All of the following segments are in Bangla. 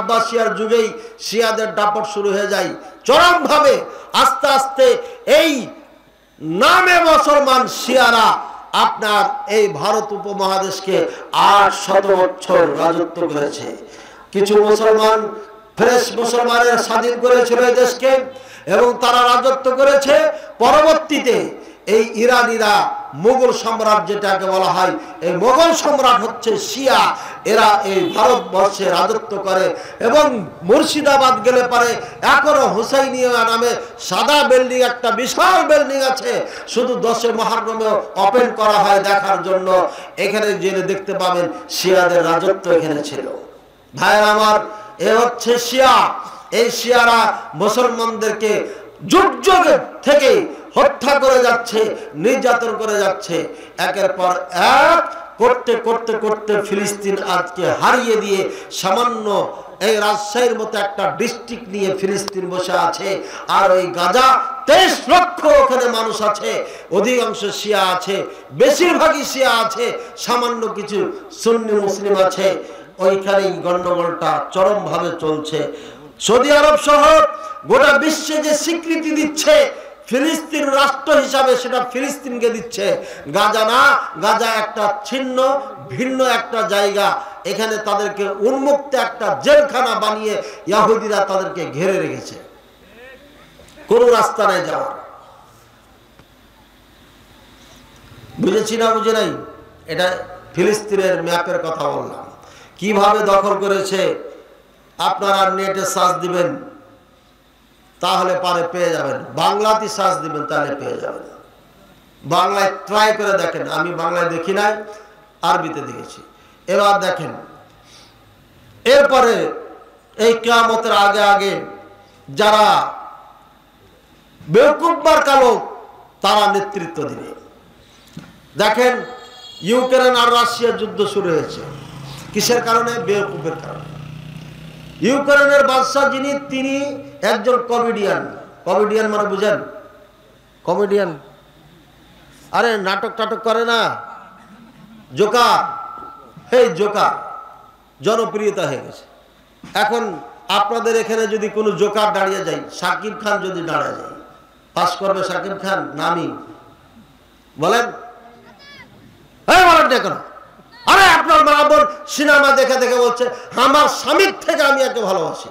আব্বাসিয়ার যুগেই শিয়াদের দাপট শুরু হয়ে যায় চরমভাবে। আস্তে আস্তে এই নামে মুসলমান শিয়ারা আপনার এই ভারত উপমহাদেশকে 800 বছর রাজত্ব করেছে। কিছু মুসলমান ফ্রেশ মুসলমানের স্বাধীন করেছিল এই দেশকে এবং তারা রাজত্ব করেছে। পরবর্তীতে এই ইরানিরা মুঘল সম্রাট যেটাকে বলা হয়, এই মুঘল সম্রাট হচ্ছে শিয়া, এরা এই ভারতবর্ষে রাজত্ব করে। এবং মুর্শিদাবাদ গেলে পারে এখনো হুসাইনিয়া নামে সাদা বিল্ডিং, একটা বিশাল বিল্ডিং আছে, শুধু 10 মুহররমে ওপেন করা হয় দেখার জন্য। এখানে জেনে দেখতে পাবেন শিয়াদের রাজত্ব এখানে ছিল। ভাইরা আমার, এ হচ্ছে শিয়া। এই শিয়ারা মুসলমানদেরকে যুগ যুগ থেকে হত্যা করে যাচ্ছে, নির্যাতন করে যাচ্ছে, একের পর এক করতে করতে করতে ফিলিস্তিন আজকে হারিয়ে দিয়ে সামান্য এই রাজশাহীর মতো একটা ডিস্ট্রিক্ট নিয়ে ফিলিস্তিন বসে আছে। আর ওই গাজা 23 লক্ষ ওখানে মানুষ আছে, অধিকাংশ শিয়া আছে, বেশিরভাগই শিয়া আছে, সামান্য কিছু সুন্নি মুসলিম আছে। ওইখানেই গন্ডগোলটা চরমভাবে চলছে। সৌদি আরব সহ গোটা বিশ্বে যে স্বীকৃতি দিচ্ছে ফিলিস্তিন রাষ্ট্র হিসাবে, সেটা ফিলিস্তিনকে দিচ্ছে, গাজা না। গাজা একটা ছিন্ন ভিন্ন একটা জায়গা, এখানে তাদেরকে উন্মুক্ত একটা জেলখানা বানিয়ে ইহুদিরা তাদেরকে ঘিরে রেখেছে, কোনো রাস্তা নেই যাওয়ার। বুঝেছি না বুঝে নাই? এটা ফিলিস্তিনের ম্যাপের কথা বললাম, কিভাবে দখল করেছে। আপনারা নেটে সার্চ দিবেন তাহলে পারে পেয়ে যাবেন, বাংলাতে সার্চ দিবেন তাহলে পেয়ে যাবেন। বাংলায় ট্রাই করে দেখেন, আমি বাংলায় দেখি নাই, আরবিতে দেখেছি। এবার দেখেন, এরপরে এই কিয়ামতের আগে আগে যারা বেকুববার কালো তারা নেতৃত্ব দিবে। দেখেন, ইউক্রেন আর রাশিয়ার যুদ্ধ শুরু হয়েছে কিসের কারণে? বেকুবের কারণে। ইউক্রেনের বাদশা যিনি, তিনি একজন কমেডিয়ান। কমেডিয়ান মানে বুঝেন? কমেডিয়ান, আরে নাটক টাটক করে না, জোকার। এই জোকার জনপ্রিয়তা হয়ে গেছে এখন। আপনাদের এখানে যদি কোনো জোকার দাঁড়িয়ে যায়, শাকিব খান যদি দাঁড়িয়ে যায়, পাস করবে শাকিব খান? নামি বলেন, বলেন দেখো। আরে আপনার মা বোন সিনেমা দেখে দেখে বলছে আমার স্বামীর থেকে আমি একে ভালোবাসি।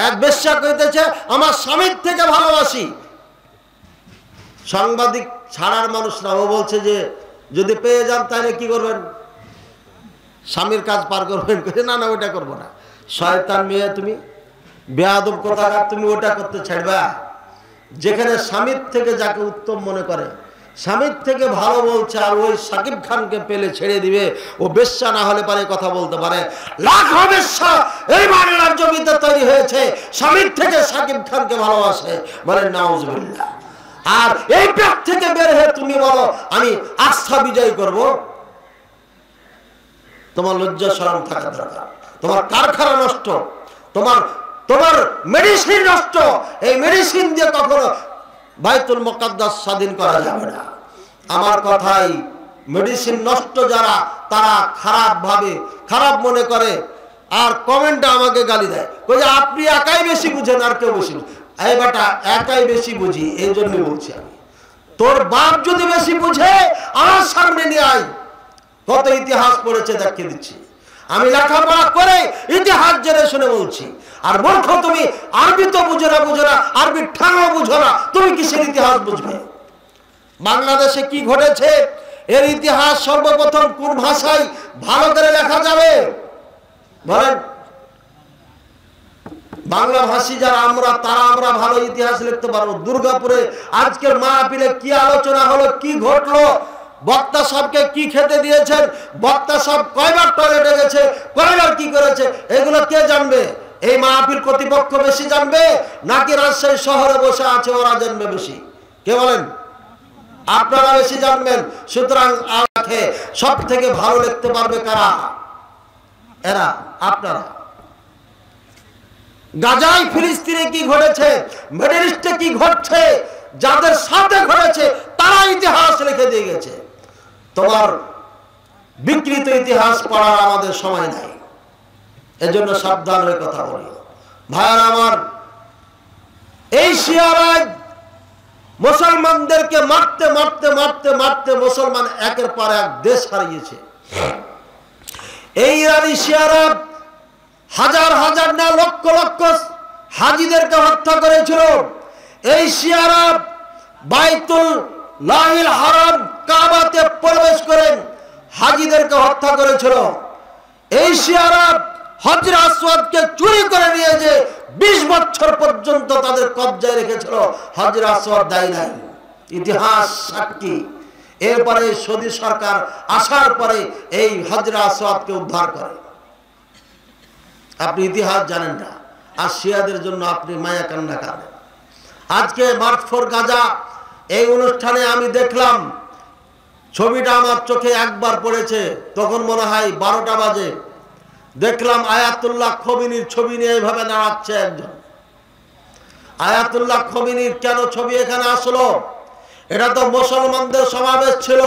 এক বেশ্যা কইতেছে আমার স্বামীর থেকে ভালোবাসি। সাংবাদিক ছাড়ার মানুষ না, ও বলছে যে যদি পেয়ে যান তাহলে কি করবেন? স্বামীর কাজ পার করবেন। না না, ওটা করবো না। শয়তান মেয়ে তুমি, বেয়াদব কোথাকার, তুমি ওটা করতে ছাড়বা? যেখানে স্বামীর থেকে যাকে উত্তম মনে করে, স্বামীর থেকে ভালো বলছে, আর ওই শাকিব খানকে পেলে ছেড়ে দিবে। ও বেশ্যা না হলে পারে কথা বলতে পারে। লাখো বেশ্যা এই বাংলার জমিতে তৈরি হয়েছে, স্বামীর থেকে শাকিব খানকে ভালোবাসে, বলেন নাউজুবিল্লাহ। আর এই পেট থেকে বের হয়ে তুমি বলো আমি আস্থা বিজয় করব। তোমার লজ্জা শরম থাকা দরকার। তোমার কারখানা নষ্ট, তোমার মেডিসিন নষ্ট। এই মেডিসিন দিয়ে কখনো বাইতুল মুকাদ্দাস স্বাধীন করা যাবে না। আমার কথাই, মেডিসিন নষ্ট যারা, তারা খারাপ মনে করে, আর কমেন্টে আমাকে গালি দেয়, কই আপনি একাই বেশি বুঝেন আর কেউ বেশি। এই বেটা, একাই বেশি বুঝি, এই জন্য বলছি আমি। তোর বাপ যদি বেশি বুঝে আমার সামনে নিয়ে আয়, কত ইতিহাস পড়েছে দেখিয়ে দিচ্ছি। আমি লেখাপড়া করে ইতিহাস জেনে শুনে বলছি। আর মূর্খ তুমি, আরবি তো বুঝো না, আরবি ঠাঙও বুঝো না, তুমি কিসের ইতিহাস বুঝবে? বাংলাদেশে কি ঘটেছে এর ইতিহাস সর্বপ্রথম কোন ভাষায় ভালো করে লেখা যাবে বলেন? বাংলা ভাষী যারা আমরা ভালো ইতিহাস লিখতে পারবো। দুর্গাপুরে আজকের মাহফিলে কি আলোচনা হলো, কি ঘটলো, বক্তা সাহেবকে কি খেতে দিয়েছেন, বক্তা সাহেব কয়বার টয়লেটে গেছে, কয়বার কি করেছে, এগুলো কে জানবে? এই মাহফিল কর্তৃপক্ষ বেশি জানবে, নাকি রাজশাহী শহরে বসে আছে ওরা জানবে বেশি? কে বলেন? আপনারা বেশি জানবেন। সুতরাং সব থেকে ভালো লিখতে পারবে কারা? এরা, আপনারা। গাজায় ফিলিস্তিনে কি ঘটেছে, মিডল ইস্টে কি ঘটছে, যাদের সাথে ঘটেছে তারা ইতিহাস লিখে দিয়ে গেছে। তোমার বিকৃত ইতিহাস পড়ার আমাদের সময় নাই। এজন্য সাবধান হয়ে কথা বলি। ভাইরা আমার, এই শিয়ারা মুসলমানদেরকে মারতে মারতে মারতে মারতে মুসলমান একের পর এক দেশ হারিয়েছে। এই ইরানি শিয়ারা হাজার হাজার না লক্ষ লক্ষ হাজিদেরকে হত্যা করেছিল। এই শিয়ারা বাইতুল লাহিল হারাম কাবাতে প্রবেশ করে হাজিদেরকে হত্যা করেছিল। এই শিয়ারা হজরে আসওয়াদকে চুরি করে নিয়ে যে 20 বছর পর্যন্ত তাদের কবজায় রেখেছিল, হজরে আসওয়াদ দেয় নাই। ইতিহাস সাক্ষী। এরপরে সৌদি সরকার আসার পরে এই হজরে আসওয়াদকে উদ্ধার করে। আপনি ইতিহাস জানেন না, আর শিয়াদের জন্য আপনি মায়া কান্না করেন। আজকে মার্চ ফর গাজা এই অনুষ্ঠানে আমি দেখলাম, ছবিটা আমার চোখে একবার পড়েছে, তখন মনে হয় 12টা বাজে। দেখলাম আয়াতুল্লাহ খোমেনির ছবি নিয়ে এইভাবে নাড়াচ্ছে একজন। আয়াতুল্লাহ খোমেনির কেন ছবি এখানে আসলো? এটা তো মুসলমানদের সমাবেশ ছিল।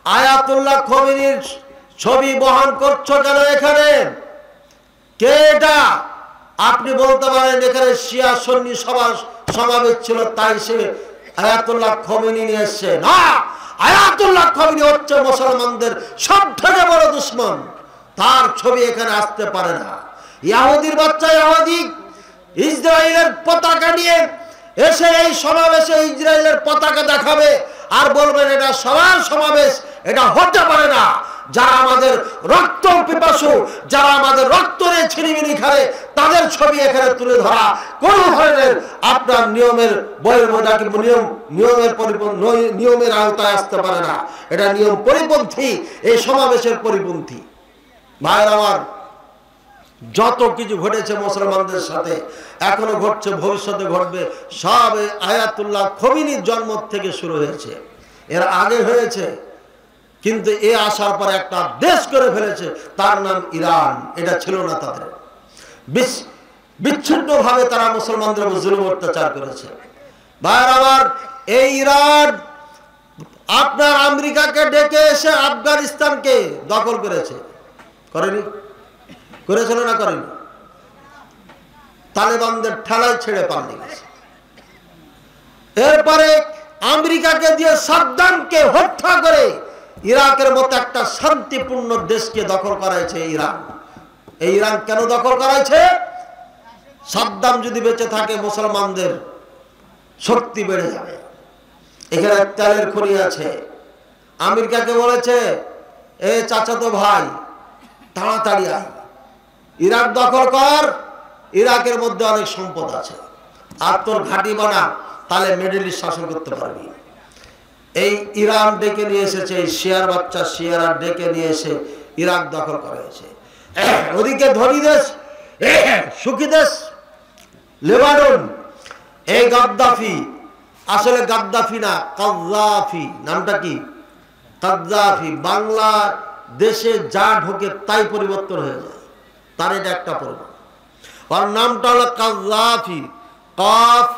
আয়াতুল্লাহ খোমেনির ছবি বহন করছো কেন এখানে? কে এটা? আপনি বলতে পারেন এখানে শিয়া সুন্নি সমাবেশ ছিল, তাই সে আয়াতুল্লাহ খোমেনি নিয়ে এসছে। না, আয়াতুল্লাহ খোমেনি হচ্ছে মুসলমানদের সবথেকে বড় দুশমন। তার ছবি এখানে আসতে পারে না। ইহুদির বাচ্চা ইহুদি ইসরায়েলের পতাকা নিয়ে এসে এই সমাবেশে ইসরায়েলের পতাকা দেখাবে আর বলবেন এটা সবার সমাবেশ, এটা হতে পারে না। যারা আমাদের রক্ত পিপাসু, যারা আমাদের রক্ত নিয়ে ছিনিমিনি খায়, তাদের ছবি এখানে তুলে ধরা কোন ধরনের আপনার নিয়মের বইয়ের মধ্যে নিয়মের আওতায় আসতে পারে না। এটা নিয়ম পরিপন্থী, এই সমাবেশের পরিপন্থী। ভাইয়ের আমার, যত কিছু ঘটেছে মুসলমানদের সাথে, এখনো ঘটছে, ভবিষ্যতে ঘটবে, সব আয়াতুল্লাহ খোমেনির জন্ম থেকে শুরু হয়েছে। এর আগে হয়েছে, কিন্তু এ আসার পর একটা দেশ করে ফেলেছে, তার নাম ইরান। এটা ছিল না তাদের। বিচ্ছিন্ন ভাবে তারা মুসলমানদের উপর জুলুম অত্যাচার করেছে। ভাইয়ের আমার, এই ইরান আপনার আমেরিকাকে ডেকে এসে আফগানিস্তানকে দখল করেছে। করেনি? করেছিল না করেনি? তালেবানদের ঠেলায় ছেড়ে পালিয়ে গেছে। এরপরে আমেরিকাকে দিয়ে সাদ্দামকে হত্যা করে ইরাকের মতো একটা শান্তিপূর্ণ দেশকে দখল করাইছে ইরান। এই ইরান কেন দখল করাইছে? সাদ্দাম যদি বেঁচে থাকে মুসলমানদের শক্তি বেড়ে যাবে। এখানে তেলের খনি আছে। আমেরিকাকে বলেছে, এ চাচাতো ভাই, তাড়াতাড়ি আয়, ইরাক দখল কর, ইরাকের মধ্যে অনেক সম্পদ আছে, আর তোর ঘাঁটি বানা, তাহলে মিডল ইস্ট শাসন করতে পারবি। এই ইরান ডেকে নিয়ে এসেছে, এই শিয়ার বাচ্চা শিয়ারা ডেকে নিয়ে এসে ইরাক দখল করেছে। ওদিকে ধনী দেশ, সুখী দেশ লেবানন, এই গাদ্দাফি, আসলে গাদ্দাফি না, কাদ্দাফি। নামটা কি? কাদ্দাফি। বাংলা দেশে যা ঢোকে তাই পরিবর্তন হয়ে যায়, তার এটা একটা পরিবর্তন। ওর নামটা হলো কাদ্দাফি। কাফ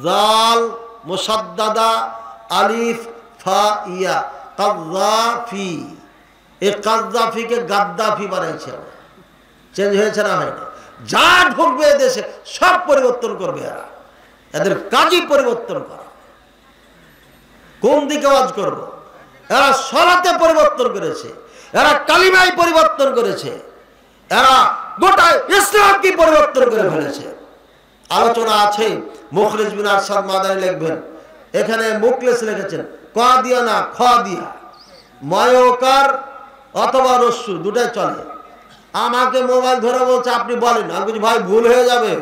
জাল মুসাদ্দাদা আলিফ ফা ইয়া, কাদ্দাফি। এই কাদ্দাফিকে গাদ্দাফি বানাইছে। চেঞ্জ হয়েছে না? হয় না? যা ঢুকবে দেশে সব পরিবর্তন করবে এরা। এদের কাজই পরিবর্তন করা। কোন দিকে ওয়াজ করব? এরা সলাতে পরিবর্তন করেছে, এরা কালিমায় পরিবর্তন করেছে, এরা গোটা ইসলামকে পরিবর্তন করে ফেলেছে। আলোচনা আছে, মুখলিস বিন আরশাদ মাদানী লিখবেন। এখানে মুখলিস লিখেছেন ক দিয়া না খ দিয়া, ময়কার অথবা রস্যু দুটাই চলে। আমাকে মোবাইল ধরে বলছে আপনি বলেন। আমি বলছি ভাই ভুল হয়ে যাবে,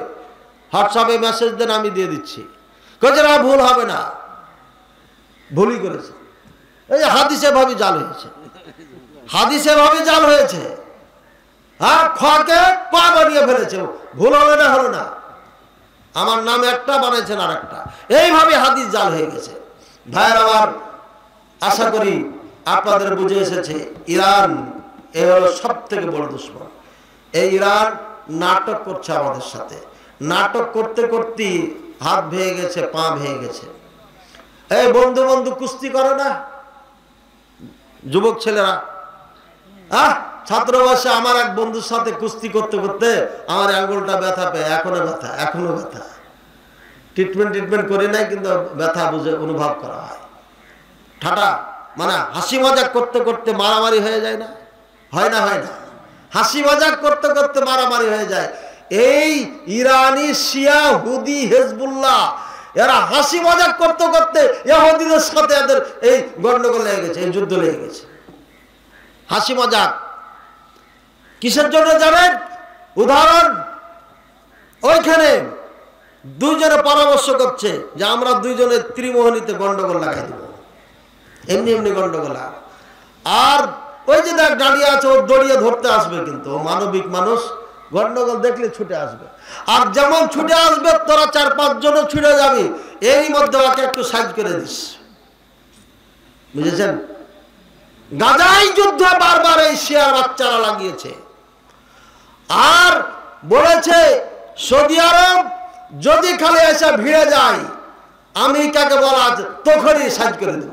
হোয়াটসঅ্যাপে মেসেজ দেন, আমি দিয়ে দিচ্ছি। বলছে না, ভুল হবে না। ভুলই করেছে। এই যে হাদিসে ভাবে জাল হয়েছে, হাদিসে ভাবে জাল হয়েছে। হ্যাঁ, খকে ক বানিয়ে ফেলেছে। ভুল হলো না, হলো না। আমার নাম একটা বানাইছেন আর একটা, এইভাবে হাদিস জাল হয়ে গেছে। ভাইয়ের আমার, আশা করি আপনাদের বুঝে এসেছে ইরান এ হলো সব থেকে বড় দুশমন। এই ইরান নাটক করছে আমাদের সাথে। নাটক করতে করতে হাত ভেঙে গেছে, পা ভেঙে গেছে। এই বন্ধু বন্ধু কুস্তি করে না যুবক ছেলেরা? ছাত্র বয়সে আমার এক বন্ধুর সাথে কুস্তি করতে করতে আমার আঙ্গুলটা ব্যথা পেয়ে এখনো ব্যথা। ট্রিটমেন্ট করি নাই, কিন্তু ব্যথা বুঝে অনুভব করা হয়। ঠাটা মানে হাসি মজাক করতে করতে মারামারি হয়ে যায় না? হয় না? হাসি মজাক করতে করতে মারামারি হয়ে যায়। এই ইরানি শিয়া হুদি হেজবুল্লাহ এরা হাসি মজাক করতে করতে ইহুদিদের সাথে এদের এই গন্ডগোল লেগে গেছে, এই যুদ্ধ লেগে গেছে। হাসি মজাক কিসের জন্য জানেন? উদাহরণ, ওইখানে দুইজনে পরামর্শ করছে যে আমরা দুইজনে ত্রিমোহনীতে গন্ডগোল লাগাই দেব, এমনি গন্ডগোল। আর ওই যে দেখ দাঁড়িয়ে আছে, ও দড়িয়ে ধরতে আসবে, কিন্তু মানবিক মানুষ, গন্ডগোল দেখলে ছুটে আসবে। আর যেমন ছুটে আসবে তোরা 4-5 জনও ছুটে যাবি, এরই মধ্যে ওকে একটু সাইজ করে দিস। বুঝেছেন? গাজাই যুদ্ধ বারবার এই শিয়ার বাচ্চারা লাগিয়েছে। আর বলেছে সৌদি আরব যদি খালি এসে ভিড়ে যায়, আমেরিকাকে বলা তখনই সাইজ করে দেব।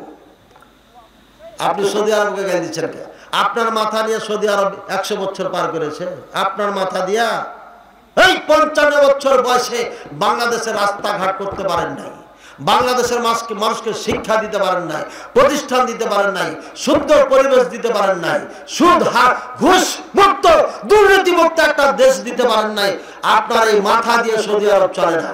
আপনি সৌদি আরবকে গালি দিচ্ছেন কে? আপনার মাথা নিয়ে সৌদি আরব 100 বছর পার করেছে। আপনার মাথা দিয়া এই 55 বছর বয়সে বাংলাদেশের রাস্তাঘাট করতে পারেন নাই, বাংলাদেশের মানুষকে শিক্ষা দিতে পারেন নাই, প্রতিষ্ঠান দিতে পারেন নাই, সুন্দর পরিবেশ দিতে পারেন নাই, সুদ ঘুষ মুক্ত দুর্নীতি মুক্ত একটা দেশ দিতে পারেন নাই। আপনার এই মাথা দিয়ে সৌদি আরব চলে না।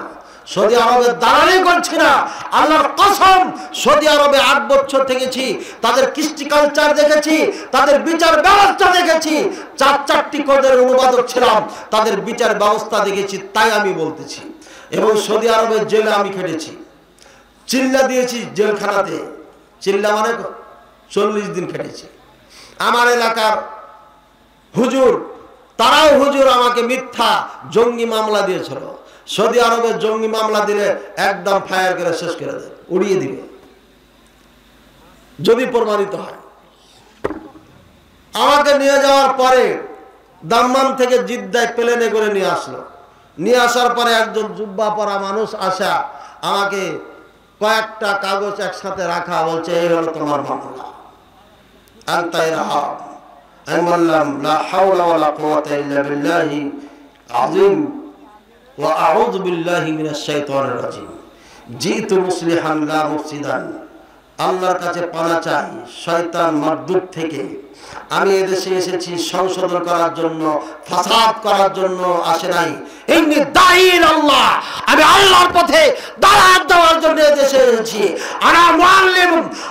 সৌদি আরবের দালালি করছি না, আল্লাহর কসম। সৌদি আরবে 8 বছর থেকেছি, তাদের কৃষ্টি কালচার দেখেছি, তাদের বিচার ব্যবস্থা দেখেছি। 4-4টি কোডের অনুবাদক ছিলাম, তাদের বিচার ব্যবস্থা দেখেছি, তাই আমি বলতেছি। এবং সৌদি আরবের জেলে আমি খেটেছি, চিল্লা দিয়েছি জেলখানাতে। চিল্লা মানে 40 দিন খেটেছি। আমার এলাকার হুজুর, তারাও হুজুর আমাকে মিথ্যা জঙ্গি মামলা দিয়েছিল। সৌদি আরবে জঙ্গি মামলা দিলে একদম ফায়ার করে শেষ করে দেয়, উড়িয়ে দিবে যদি প্রমাণিত হয়। আমাকে নিয়ে যাওয়ার পরে দাম্মাম থেকে জিদ্দায় প্লেনে করে নিয়ে আসলো। নিয়ে আসার পরে একজন জুব্বা পরা মানুষ আসা আমাকে কয়েকটা কাগজ একসাথে রাখা, বলছে এই হলো তোমার মামলা। আমি বললাম লা হাওলা ওয়ালা কুওয়াতা ইল্লা বিল্লাহি আযীম ওয়া আউযু বিল্লাহি মিনাশ শাইতানির রাজীম। জিতু মুসলিহান লা মুফসিদান। আল্লাহর কাছে পানা চাই শয়তান মারদুদ থেকে। আমি এদেশে এসেছি সংশোধন করার জন্য, ফাসাদ করার জন্য আসে নাই। ইন্নী দাঈন আল্লাহ, আমি আল্লাহর পথে দাওয়াত দেওয়ার জন্য এদেশে এসেছি। আনা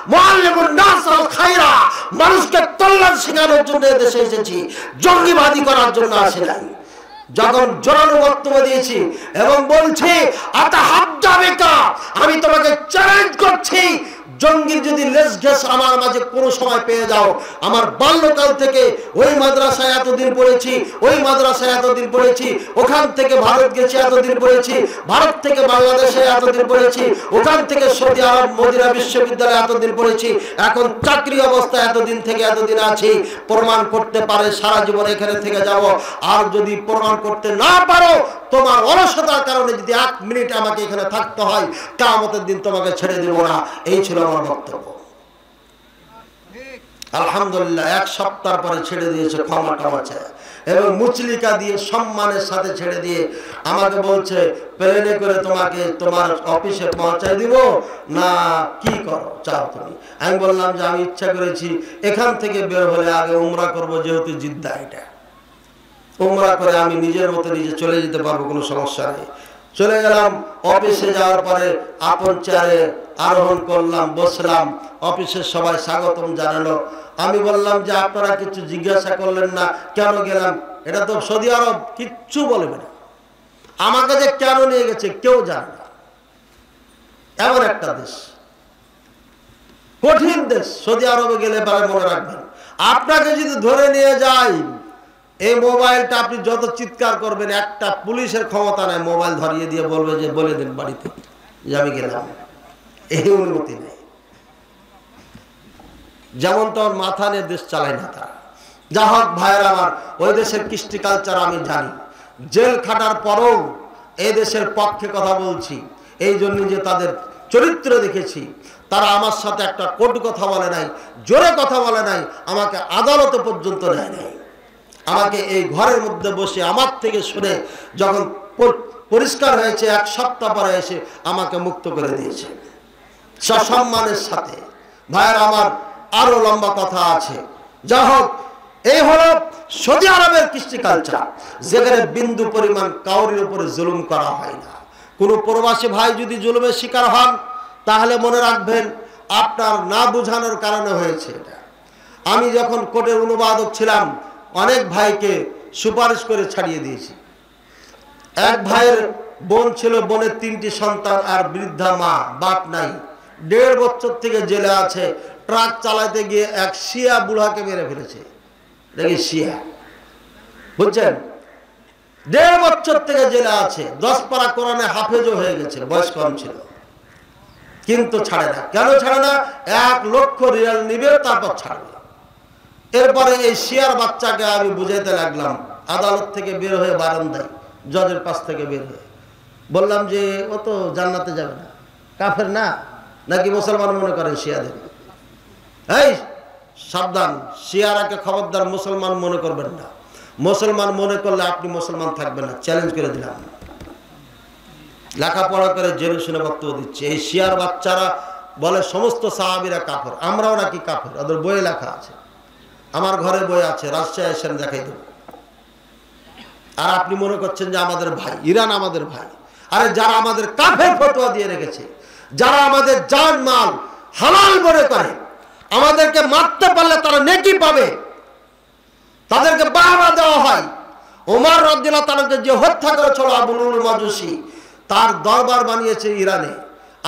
মুআল্লিমুন নাস আল খায়রা, মানুষকে কল্যাণ শেখানোর জন্য এদেশে এসেছি, জঙ্গিবাদী করার জন্য আসে নাই। যখন জোরালো বক্তব্য দিয়েছি এবং বলছি আতাহাদ্দাবিকা, আমি তোমাকে চ্যালেঞ্জ করছি, জঙ্গির যদি লেজ ঘেস আমার মাঝে কোনো সময় পেয়ে যাও। আমার বাল্যকাল থেকে ওই মাদ্রাসায় এতদিন পড়েছি, ওই মাদ্রাসায় এতদিন পড়েছি, ওখান থেকে ভারত গেছি এতদিন পড়েছি, ভারত থেকে বাংলাদেশে এতদিন পড়েছি, ওখান থেকে সৌদি আরব মদিনা বিশ্ববিদ্যালয়ে এতদিন পড়েছি, এখন চাকরি অবস্থা এতদিন থেকে এতদিন আছি। প্রমাণ করতে পারে সারা জীবন এখানে থেকে যাব। আর যদি প্রমাণ করতে না পারো, তোমার অলসতার কারণে যদি 1 মিনিট আমাকে এখানে থাকতে হয়, কিয়ামতের দিন তোমাকে ছেড়ে দেব না। এই ছিল আমার বক্তব্য। আলহামদুলিল্লাহ 1 সপ্তাহ পরে ছেড়ে দিয়েছে ক্ষমা চায় এবং মুচলিকা দিয়ে সম্মানের সাথে ছেড়ে দিয়ে আমাকে বলছে প্লেনে করে তোমাকে তোমার অফিসে পৌঁছায় দিব না, কি করো চাও তুমি? আমি বললাম যে আমি ইচ্ছা করেছি এখান থেকে বের হলে আগে উমরা করব, যেহেতু জিদ্দা এটা। উমরা করে আমি নিজের মতো নিজে চলে যেতে পারবো, কোনো সমস্যা নেই। চলে গেলাম। অফিসে যাওয়ার পরে আপন চেয়ারে আরোহণ করলাম, বসলাম। অফিসের সবাই স্বাগতম জানালো। আমি বললাম যে আপনারা কিছু জিজ্ঞাসা করলেন না, কেন গেলাম? এটা তো সৌদি আরব, কিচ্ছু বলবে না। আমাকে যে কেন নিয়ে গেছে কেউ জানে না। এমন একটা দেশ, কঠিন দেশ। সৌদি আরবে গেলে পরে মনে রাখবেন, আপনাকে যদি ধরে নিয়ে যায়, এই মোবাইলটা আপনি যত চিৎকার করবেন, একটা পুলিশের ক্ষমতা নেই মোবাইল ধরিয়ে দিয়ে বলবে যে বলে দেন বাড়িতে যে আমি গেলাম। এই অনুমতি নেই। যেমন তোর মাথা নিয়ে দেশ চালায় না তারা। যা হোক ভাইয়ের আমার, ওই দেশের কৃষ্টি কালচার আমি জানি। জেল খাটার পরেও এই দেশের পক্ষে কথা বলছি, এই জন্য যে তাদের চরিত্র দেখেছি। তারা আমার সাথে একটা কটু কথা বলে নাই, জোরে কথা বলে নাই, আমাকে আদালতে পর্যন্ত নেয় নাই। আমাকে এই ঘরের মধ্যে বসে আমার থেকে শুনে যখন পরিষ্কার হয়েছে, 1 সপ্তাহ পরে এসে আমাকে মুক্ত করে দিয়েছে সসম্মানের সাথে। ভাইয়ের আমার, আরো লম্বা কথা আছে। যা হোক, এই হলো সৌদি আরবের কৃষ্টি কালচার, যেখানে বিন্দু পরিমাণ কাউরির উপরে জুলুম করা হয় না। কোন প্রবাসী ভাই যদি জুলুমের শিকার হন, তাহলে মনে রাখবেন আপনার না বুঝানোর কারণে হয়েছে এটা। আমি যখন কোর্টের অনুবাদক ছিলাম, অনেক ভাইকে সুপারিশ করে ছাড়িয়ে দিয়েছি। এক ভাইয়ের বোন ছিল, বোনের 3টি সন্তান আর বৃদ্ধা মা, বাপ নাই, 1.5 বছর থেকে জেলে আছে। ট্রাক চালাতে গিয়ে এক শিয়া বুড়াকে মেরে ফেলেছে। দেখি শিয়া, বুঝছেন, 1.5 বছর থেকে জেলে আছে। 10 পারা কোরআনে হাফেজও হয়ে গেছে, বয়স কম ছিল, কিন্তু ছাড়ে না। কেন ছাড়ে না? 1 লক্ষ রিয়াল নিবে, তারপর ছাড়বে। এরপরে এই শিয়ার বাচ্চাকে আমি বুঝাইতে লাগলাম, আদালত থেকে বের হয়ে বারান্দায় জজের পাশ থেকে বের হয়ে বললাম যে ও তো জান্নাতে যাবে না, কাফের না, নাকি মুসলমান মনে করে শিয়াদের? এই সাবধান, শিয়ারাকে খবরদার মুসলমান মনে করবেন না। মুসলমান মনে করলে আপনি মুসলমান থাকবেন না, চ্যালেঞ্জ করে দিলাম। লেখাপড়া করে জেনে শুনে বক্তব্য দিচ্ছে। এই শিয়ার বাচ্চারা বলে সমস্ত সাহাবীরা কাফের, আমরাও নাকি কাফের, ওদের বইয়ে লেখা আছে। আমার ঘরে বই আছে, রাজশাহী এসে দেখাই দেব। আর আপনি মনে করছেন যে আমাদের ভাই, ইরান আমাদের ভাই। আরে যারা আমাদের কাফের ফতোয়া দিয়ে রেখেছে, যারা আমাদের জান মাল হালাল মনে করে, আমাদেরকে মারতে পারলে তারা নেকি পাবে, তাদেরকে বাহবা দেওয়া হয়। ওমর রাদিয়াল্লাহু তাআলাকে যে হত্যা করেছিল আবু লুলুল মাজুসি, তার দরবার বানিয়েছে ইরানে।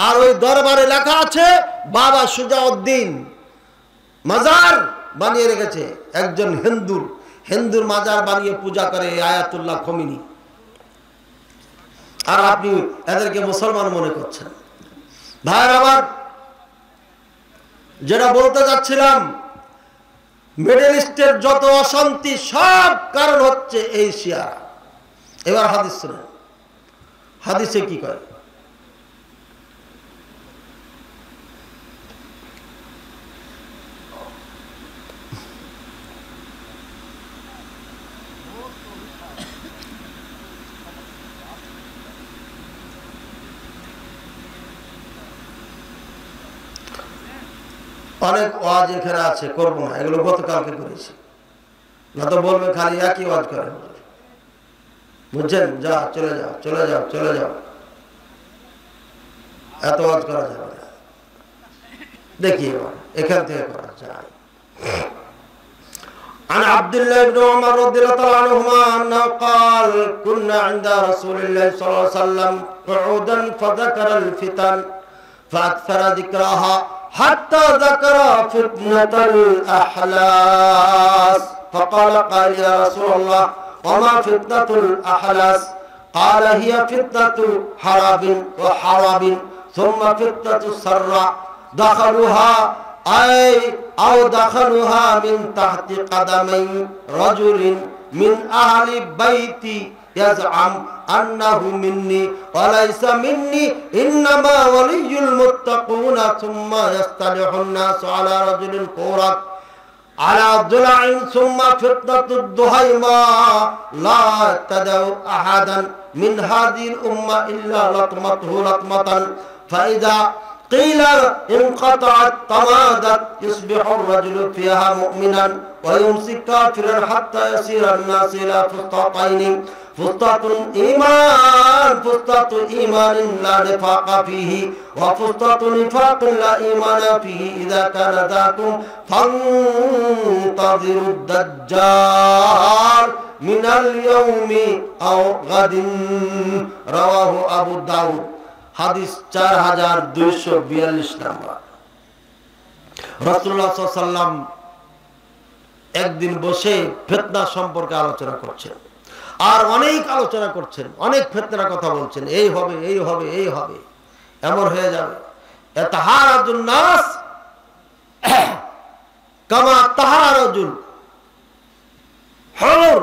আর ওই দরবারে লেখা আছে বাবা সুজাউদ্দিন মাজার বানিয়ে রেখেছে একজন হিন্দুর মাজার বানিয়ে পূজা করে আয়াতুল্লাহ খমিনি। আর আপনি এদেরকে মুসলমান মনে করছেন। ভাইয়ের আমার, যেটা বলতে যাচ্ছিলাম, মিডল ইস্টের যত অশান্তি সব কারণ হচ্ছে এই শিয়া। এবার হাদিস শুনুন, হাদিসে কি করে। অনেক ওয়াজ এখানে আছে, করবো না, এগুলো গতকালকে করেছি। না তো বলবে খালি একই ওয়াজ করে, বুঝছেন? যা, চলে যাও, চলে যাও, চলে যাও, এত ওয়াজ করা যাবে না। দেখি এখান থেকে করা যায়। عن عبد الله بن عمر رضي الله تعالى عنهما أنه قال كنا عند رسول الله صلى الله عليه وسلم قعودا فذكر الفتن فأكثر ذكرها حتى ذكر فتنة الأحلاس فقال قال يا رسول الله وما فتنة الأحلاس؟ قال هي فتنة حرب وحرب ثم فتنة السراء دخلوها أو دخلوها من تحت قدمي رجل من أهل بيتي يزعم أنه مني وليس مني إنما ولي المتقون ثم يصطلح الناس على رجل قورك على ضلع ثم فتنة الدهيمة لا تدعو أحدا من هذه الأمة إلا لطمته لطمة فإذا قيل انقطعت تمادت يصبح الرجل فيها مؤمنا ويمسي كافرا حتى يصير الناس إلى فسطاطين فسطاط إيمان لا نفاق فيه وفسطاط نفاق لا إيمان فيه إذا كان ذاكم فانتظروا الدجال من اليوم أو غد رواه أبو داود হাদিস 4242 নম্বর। রাসূলুল্লাহ সাল্লাল্লাহু আলাইহি ওয়াসাল্লাম একদিন বসে ফিতনা সম্পর্কে আলোচনা করছেন, আর অনেক আলোচনা করছেন, অনেক ফিতনার কথা বলছেন। এই হবে, এই হবে, এই হবে, এমন হয়ে যাবে। তাহারাজুন নাস কামা তাহারাজুল হুর,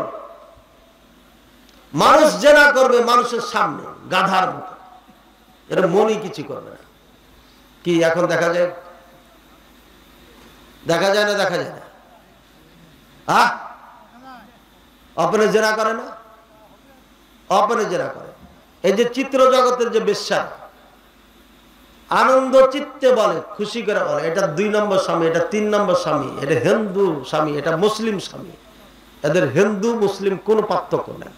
মানুষ জেনা করবে মানুষের সামনে গাধার মতো, এটা মনই কিছু করবে না। কি এখন দেখা যায়? দেখা যায় না? দেখা যায় না? अपने জেনা করে না, अपने জেনা করে। এই যে চিত্র জগতের যে বেশ্যা আনন্দ চিত্তে বলে, খুশি করে বলে এটা 2 নম্বর স্বামী, এটা 3 নম্বর স্বামী, এটা হিন্দু স্বামী, এটা মুসলিম স্বামী। এদের হিন্দু মুসলিম কোনো পার্থক্য নেই।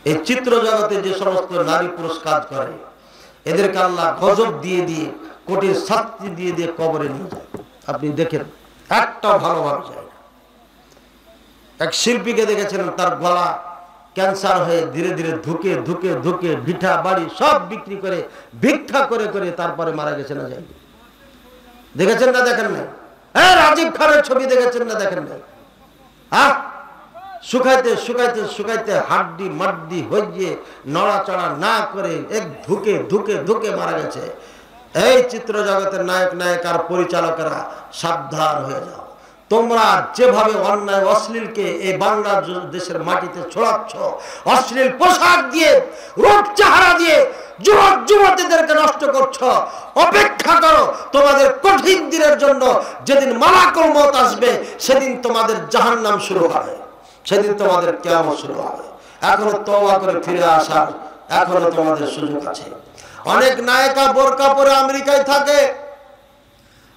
এই চিত্র জগতে যে সমস্ত নারী পুরুষ কাজ করে এদেরকে আল্লাহ গজব দিয়ে দিয়ে কোটির শাস্তি দিয়ে দিয়ে কবরে নিয়ে যায়। আপনি দেখেন একটাও ভালোভাবে যায় না। এক শিল্পীকে দেখেছিলেন তার গলা ক্যান্সার হয়ে ধীরে ধীরে ধুকে ধুকে ধুকে ভিটা বাড়ি সব বিক্রি করে ভিক্ষা করে করে তারপরে মারা গেছে না যায়। দেখেছেন না দেখেন না? হ্যাঁ, রাজীব খানের ছবি দেখেছেন না দেখেন না? হ্যাঁ, শুকাইতে শুকাইতে শুকাইতে হাড্ডি মাড্ডি হয়ে নড়াচড়া না করে এক ধুকে ধুকে ধুকে মারা গেছে। এই চিত্র জগতের নায়ক নায়িকার পরিচালকেরা সাবধান হয়ে যাও। তোমরা যেভাবে অন্যায় অশ্লীলকে এই বাংলাদেশের মাটিতে ছড়াচ্ছ, অশ্লীল পোশাক দিয়ে রূপ চেহারা দিয়ে যুবক যুবতীদেরকে নষ্ট করছো, অপেক্ষা করো তোমাদের কঠিন দিনের জন্য। যেদিন মালাকুল মউত আসবে সেদিন তোমাদের জাহান্নাম শুরু হবে, সেদিন তোমাদের কিয়ামত শুরু হবে। এখনো তওবা করে ফিরে আসার এখনো তোমাদের সুযোগ আছে। অনেক নায়িকা বোরকা পরে আমেরিকায় থাকে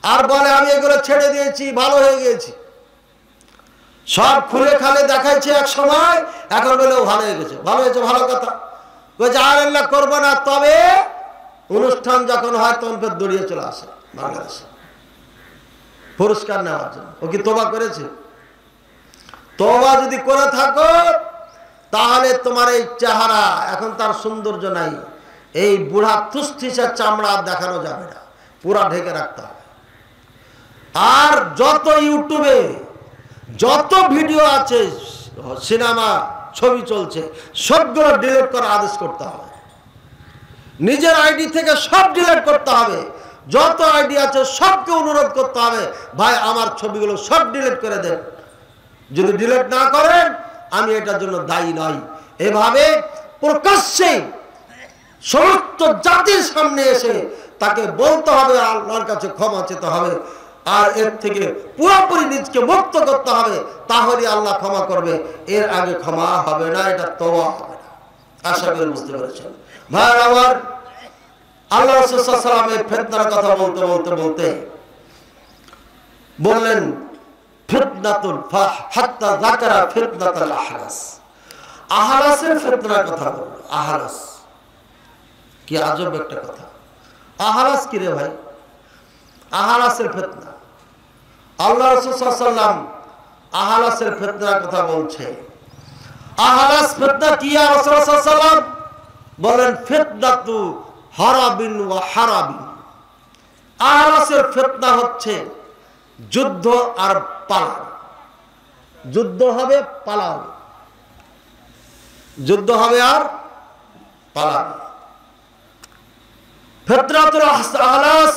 আর বলে আমি এগুলো ছেড়ে দিয়েছি, ভালো হয়ে গেছি, সব খুলে খালে দেখাইছে এক সময়, এখন বলেও ভালো হয়ে গেছে। ভালো হয়েছে, ভালো কথা, বলছে আর আল্লাহ করবো না। তবে অনুষ্ঠান যখন হয় তখন ফের দৌড়িয়ে চলে আসে বাংলাদেশে পুরস্কার নেওয়ার জন্য। ও কি তওবা করেছে? তওবা যদি করে থাকো তাহলে তোমার এই চেহারা, এখন তার সৌন্দর্য নাই, এই বুড়া তুষ্টিসের চামড়া দেখানো যাবে না, পুরা ঢেকে রাখতে হবে। আর যত ইউটিউবে যত ভিডিও আছে, সিনেমা ছবি চলছে, সবগুলো ডিলিট করার আদেশ করতে হবে। নিজের আইডি থেকে সব ডিলিট করতে হবে। যত আইডি আছে সবকে অনুরোধ করতে হবে, ভাই আমার ছবিগুলো সব ডিলিট করে দেন। যদি ডিলিট না করেন আমি এটার জন্য দায়ী নই। এভাবে প্রকাশ্যে সমস্ত জাতির সামনে এসে তাকে বলতে হবে, আল্লাহর কাছে ক্ষমা চেতে হবে, আর এর থেকে পুরোপুরি নিজকে মুক্ত করতে হবে, তাহলে আল্লাহ ক্ষমা করবে। এর আগে ক্ষমা হবে না, এটা তওবা হবে না। আশা করি বুঝতে পেরেছেন ভাই আমার। আল্লাহ রাসূল সাল্লাল্লাহু আলাইহি ওয়াসাল্লামের ফিতনার কথা বলতে বলতে বলতে বললেন ফিতনাতুল হাত্তা যাকারা ফিতনাতুল আহলাস। আহলাসের ফিতনার কথা বলল। আহলাস কি আজব একটা কথা। আহলাস কি রে ভাই? আহলাসের ফিতনা। আল্লাহ রাসূল সাল্লাল্লাহু আলাইহি ওয়াসাল্লাম আহলাসের ফিতনার কথা বলছে। আহলাস ফিতনা কি ইয়া রাসূলুল্লাহ সাল্লাল্লাহু আলাইহি ওয়াসাল্লাম? বলেন ফিতনাতু হারাবিন ওয়া হারাবিন। আহলাসের ফিতনা হচ্ছে যুদ্ধ আর পালা। যুদ্ধ হবে, পালা হবে, যুদ্ধ হবে আর পালা হবে। ফিতনাতুল আহলাস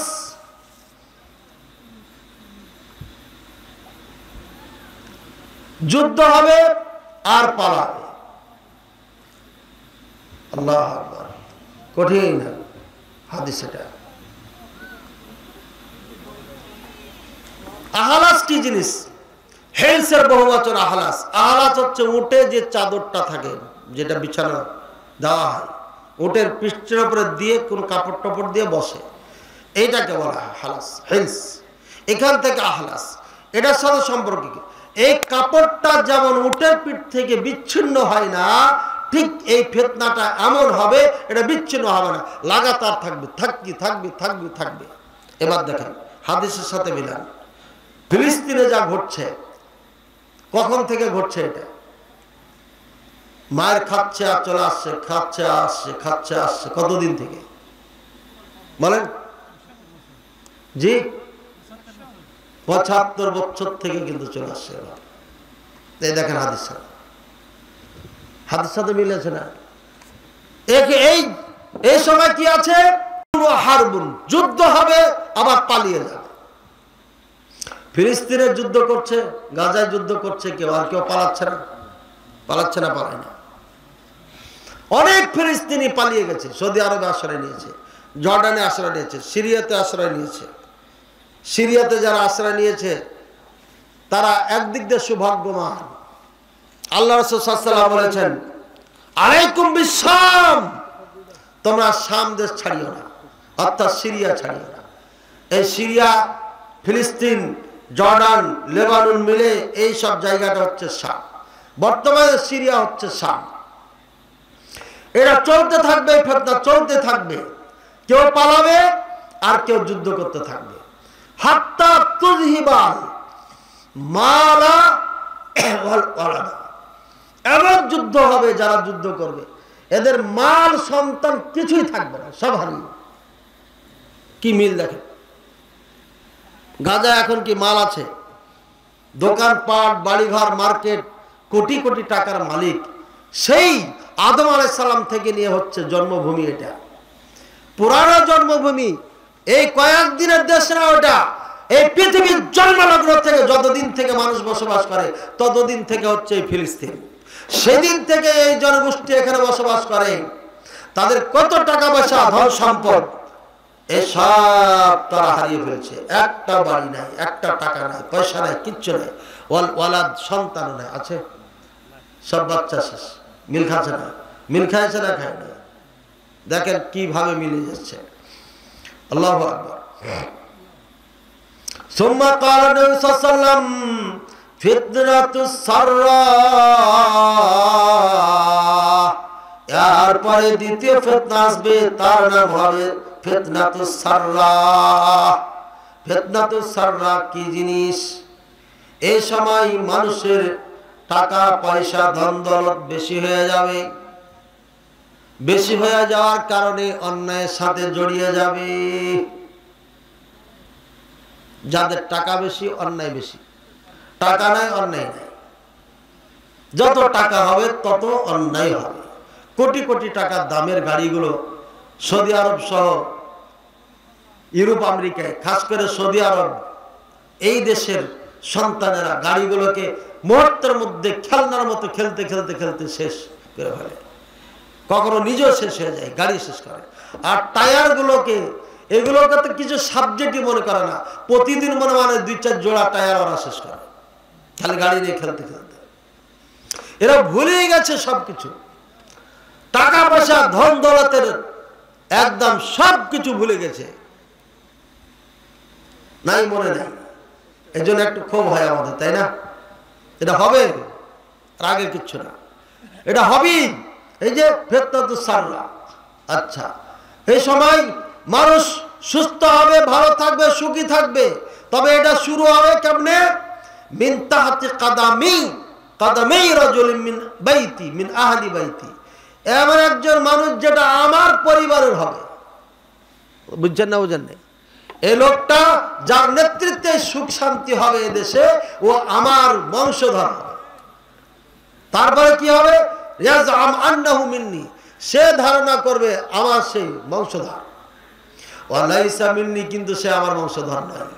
যুদ্ধ হবে আর পালা হবে। আল্লাহু আকবার, কঠিন হাদিস এটা। আহলাস কি জিনিস? হেলসের বহুবচন আহলাস। আহলাস হচ্ছে উটে যে চাদরটা থাকে, যেটা বিছানা দেওয়া হয়, উটের পৃষ্ঠের উপরে দিয়ে কোন কাপড় টাপড় দিয়ে বসে, এইটাকে বলা হয় আহলাস, হেলস। এখান থেকে আহলাস, এটার সাথে সম্পর্ক কি? এই কাপড়টা যেমন উটের পিঠ থেকে বিচ্ছিন্ন হয় না, ঠিক এই ফিতনাটা এমন হবে, এটা বিচ্ছিন্ন হবে না, লাগাতার থাকবে, থাকবে থাকবে থাকবে থাকবে। এবার দেখেন হাদিসের সাথে মিলান। ফিলিস্তিনে যা ঘটছে, কখন থেকে ঘটছে এটা? মায়ের খাচ্ছে আর চলে আসছে, খাচ্ছে আসছে, খাচ্ছে আসছে, কতদিন থেকে বলেন? জি ৭৫ বছর থেকে কিন্তু চলে আসছে। এই দেখেন হাদিস হাদিস সাথে মিলেছে না? এই সময় কি আছে? হারবুন, যুদ্ধ হবে, আবার পালিয়ে যাবে। ফিলিস্তিনে যুদ্ধ করছে, গাজায় যুদ্ধ করছে, কেউ আর কেউ পালাচ্ছে না, পালাচ্ছে না, পালায় না। অনেক ফিলিস্তিনি পালিয়ে গেছে, সৌদি আরবে আশ্রয় নিয়েছে, জর্ডানে আশ্রয় নিয়েছে, সিরিয়াতে আশ্রয় নিয়েছে। সিরিয়াতে যারা আশ্রয় নিয়েছে তারা একদিক দিয়ে সৌভাগ্যবান, আল্লাহ রাসূল সাল্লাল্লাহু আলাইহি ওয়াসাল্লাম বলেছেন, আলাইকুম বিশাম, তোমরা শাম দেশ ছাড়িও না, অর্থাৎ সিরিয়া ছাড়িও না। এই সিরিয়া, ফিলিস্তিন, জর্ডান, লেবানন মিলে এই সব জায়গাটা হচ্ছে শাম। বর্তমানে সিরিয়া হচ্ছে শাম। এরা চলতে থাকবে, ফিতনা চলতে থাকবে, কেউ পালাবে আর কেউ যুদ্ধ করতে থাকবে। হাত্তা তুযহিবাল মালা ওয়াল ওয়ালাদ, এমন যুদ্ধ হবে, যারা যুদ্ধ করবে এদের মাল সন্তান কিছুই থাকবে না, সব হারিয়ে। কি মিল দেখেন, গাজা এখন কি মাল আছে? দোকানপাট, বাড়িঘর, মার্কেট, কোটি কোটি টাকার মালিক সেই আদম আলাইহিস সালাম থেকে নিয়ে হচ্ছে জন্মভূমি। এটা পুরানো জন্মভূমি, এই কয়েকদিনের দেশ না ওটা। এই পৃথিবীর জন্মলগ্ন থেকে যতদিন থেকে মানুষ বসবাস করে ততদিন থেকে হচ্ছে এই ফিলিস্তিন। সেদিন থেকে এই জনগোষ্ঠী এখানে বসবাস করে। তাদের কত টাকা পয়সা, ধন সম্পদ, এসব তারা হারিয়ে ফেলছে। একটা বাড়ি নাই, একটা টাকা নাই, পয়সা নাই, কিচ্ছু নাই। ওয়ালাদ, সন্তান নাই, আছে সব বাচ্চা শেষ। মিল খাচ্ছে না, মিল খাইছে না, খায় না। দেখেন কিভাবে মিলে যাচ্ছে। আল্লাহু আকবার। সুম্মা ক্বালা নবী সাল্লাল্লাহু আলাইহি ওয়াসাল্লাম ফিতনাতুস সাররা, এরপরে দ্বিতীয় ফিতনা আসবে, তার নাম হবে ফিতনাতুস সাররা। ফিতনাতুস সাররা কি জিনিস? এই সময় মানুষের টাকা পয়সা, ধন দৌলত বেশি হয়ে যাবে। বেশি হয়ে যাওয়ার কারণে অন্যায়ের সাথে জড়িয়ে যাবে। যাদের টাকা বেশি, অন্যায় বেশি। টাকা নাই, অন্যায় নাই। যত টাকা হবে তত অন্যায় হবে। কোটি কোটি টাকার দামের গাড়িগুলো সৌদি আরব সহ ইউরোপ, আমেরিকায়, খাস করে সৌদি আরব, এই দেশের সন্তানেরা গাড়িগুলোকে মুহূর্তের মধ্যে খেলনার মতো খেলতে খেলতে খেলতে শেষ করে ফেলে। কখনো নিজেও শেষ হয়ে যায়, গাড়ি শেষ করে। আর টায়ার গুলোকে, এগুলোকে তো কিছু সাবজেক্টই মনে করে না। প্রতিদিন মনে মানে 2-4 জোড়া টায়ার ওরা শেষ করে, খালি গাড়ি নিয়ে খেলতে খেলতে। এরা ভুলেই গেছে সবকিছু, টাকা পয়সা, ধন দৌলতের একদম সবকিছু ভুলে গেছে, নাই, মনে নেই। এই জন্য একটু ক্ষোভ হয় আমাদের, তাই না? এটা হবে, আর আগে কিচ্ছু না, এটা হবেই। এই যে ফিতনাতুস সাররা। আচ্ছা, এই সময় মানুষ সুস্থ হবে, ভালো থাকবে, সুখী থাকবে। তবে এটা শুরু হবে কেমনে? মিন তাহতি কাদামি রাজুলিন মিন বাইতি, মিন আহলি বাইতি। এমন একজন মানুষ যেটা আমার পরিবারের হবে। বুঝছেন না? বুঝেন না? এই লোকটা যার নেতৃত্বে সুখ শান্তি হবে এদেশে, ও আমার বংশধর হবে। তারপরে কি হবে? ইয়াজআম আন্নাহু মিন্নি, সে ধারণা করবে আমার সেই বংশধর। ওয়া লাইসা মিন্নি, কিন্তু সে আমার বংশধর নয়।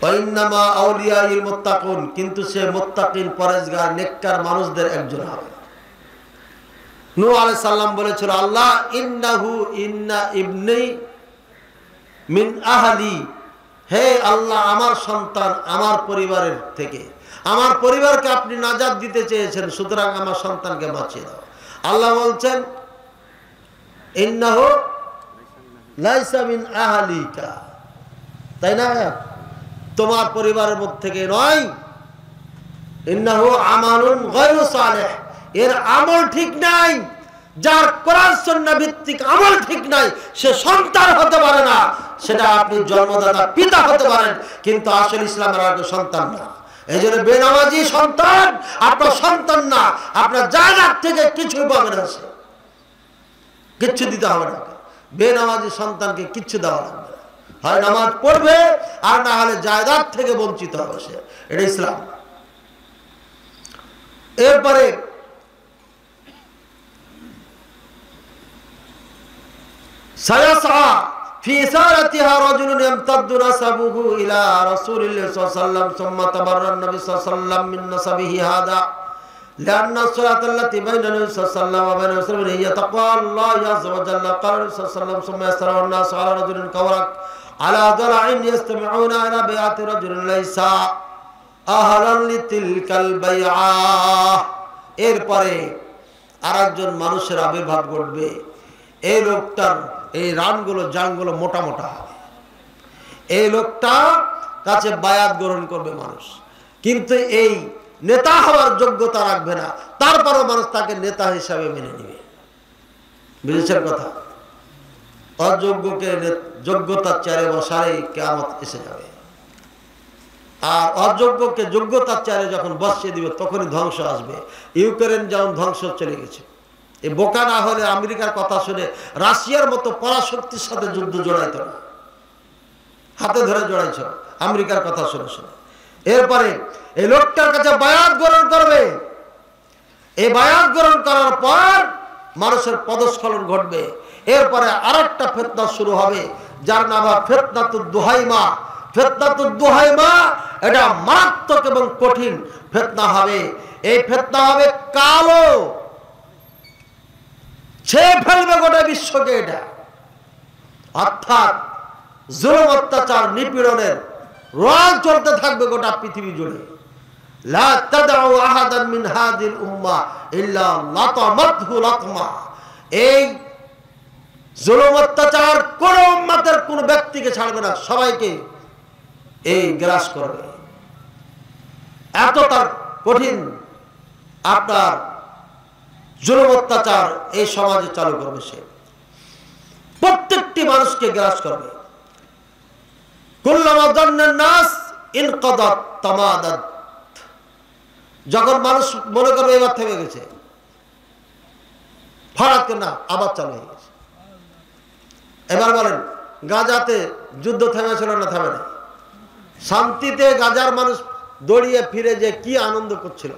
ওয়া ইন্নামা আউলিয়াইল মুত্তাকুন, কিন্তু সে মুত্তাকিন, পরেজগার, নেককার মানুষদের একজন হবে। নূহ আলাইহিস সালাম বলেছিল, আল্লাহ ইন্নাহু ইন্না ইবনি মিন আহলি, হে আল্লাহ, আমার সন্তান আমার পরিবারের থেকে, আমার পরিবারকে আপনি নাজাত দিতে চেয়েছেন, সুতরাং আমার সন্তানকে বাঁচিয়ে দাও। আল্লাহ বলছেন ইন্নাহু লাইসা মিন আহলিকা, তাই না? তোমার পরিবারের মধ্যে থেকে নয়। ইন্নাহু আমালুন গায়রু সালিহ, এর আমল ঠিক নাই। যার কোরআন সুন্নাহ ভিত্তিক আমল ঠিক নাই, সে সন্তান হতে পারে না। সেটা আপনি জন্মদাতা পিতা হতে পারেন, কিন্তু আসল ইসলামের আর সন্তান না। এই জন্য বেনামাজি সন্তান আপনার সন্তান না। আপনার জায়গার থেকে কিছুই পাবে না, সে কিচ্ছু দিতে হবে না। বেনামাজি সন্তানকে কিচ্ছু দেওয়া লাগবে না। হয় নামাজ পড়বে, আর না হলে জায়দাত থেকে বঞ্চিত হবে সে। এটা ইসলাম। এরপরে সায়াসা ফি ইসারাতিহা রাজুলুন ইয়ামতাদ্দু নাসাবুহু ইলা রাসূলিল্লাহি সাল্লাল্লাহু আলাইহি ওয়াসাল্লাম সুম্মা তাবাররান নবী সাল্লাল্লাহু আলাইহি ওয়াসাল্লাম মিন নাসাবিহি হাদা লিআন্না সালাত আল্লাতী বাইনা নবী সাল্লাল্লাহু আলাইহি ওয়াসাল্লাম ওয়া বাইনা রাসূলিহি হিয়া তাকওয়া আল্লাহি আযজা ওয়া জাল্লা। ক্বালা নবী সাল্লাল্লাহু আলাইহি ওয়াসাল্লাম সুম্মা ইয়াসরা আন-নাসু আলা রাজুলিন কাওরাক আলা দারআইন ইয়াসতামিউনা ইলা বাইআতি রাজুলিন লাইসা আহলান লিতিলকাল বাইআ। এরপরে আরেকজন মানুষের আবির্ভাব ঘটবে। এই লোকটার এই রানগুলো জানগুলো মোটা মোটা হবে। এই লোকটা কাছে বায়াত গ্রহণ করবে মানুষ, কিন্তু এই নেতা হওয়ার যোগ্যতা রাখবে না, তারপরও মানুষ তাকে নেতা হিসাবে মেনে নেবে। বুঝেছেন কথা? অযোগ্যকে যোগ্যতার চেয়ারে বসালে কিয়ামত এসে যাবে। আর অযোগ্যকে যোগ্যতার চেয়ারে যখন বসিয়ে দিবে তখনই ধ্বংস আসবে। ইউক্রেন যেমন ধ্বংস চলে গেছে। এই বোকা না হলে আমেরিকার কথা শুনে রাশিয়ার মতো পরাশক্তির সাথে যুদ্ধ জড়াইত না, হাতে ধরে জড়াইছ আমেরিকার কথা শুনে শুনে। এরপরে এই লোকটার কাছে বায়াত গ্রহণ করবে। এই বায়াত গ্রহণ করার পর মানুষের পদস্খলন ঘটবে। এরপরে আরেকটা ফিতনা শুরু হবে, যার নাম ফিতনাতুদ দুহাইমা। ফিতনাতুদ দুহাইমা এটা মারাত্মক এবং কঠিন ফিতনা হবে। এই ফিতনা হবে কালো, ছেয়ে ফেলবে গোটা বিশ্বকে। এটা অর্থাৎ জুলুম, অত্যাচার, নিপীড়নের রোল চলতে থাকবে গোটা পৃথিবী জুড়ে। লা তাদউ আহাদান মিন হাদিল উম্মাহ ইল্লা লাতামাতহু লাতমা। এই জুলুম, অত্যাচার কোন উম্মতের কোন ব্যক্তিকে ছাড়বে না, সবাইকে এই গ্রাস করবে। এত তার কঠিন আপনার জুলুম, অত্যাচার এই সমাজে চালু করবে। সে প্রত্যেকটি মানুষকে গ্রাস করবে। কুল্লামা যান্নান নাস ইনকাদাত তামাদাত। যখন মানুষ মনে করবে এবার থেমে গেছে, হঠাৎ করে না আবার চালু হয়ে গেছে। এবার বলেন, গাজাতে যুদ্ধ থেমেছিল না? থেমে না। শান্তিতে গাজার মানুষ দৌড়িয়ে ফিরে যে কি আনন্দ করছিল।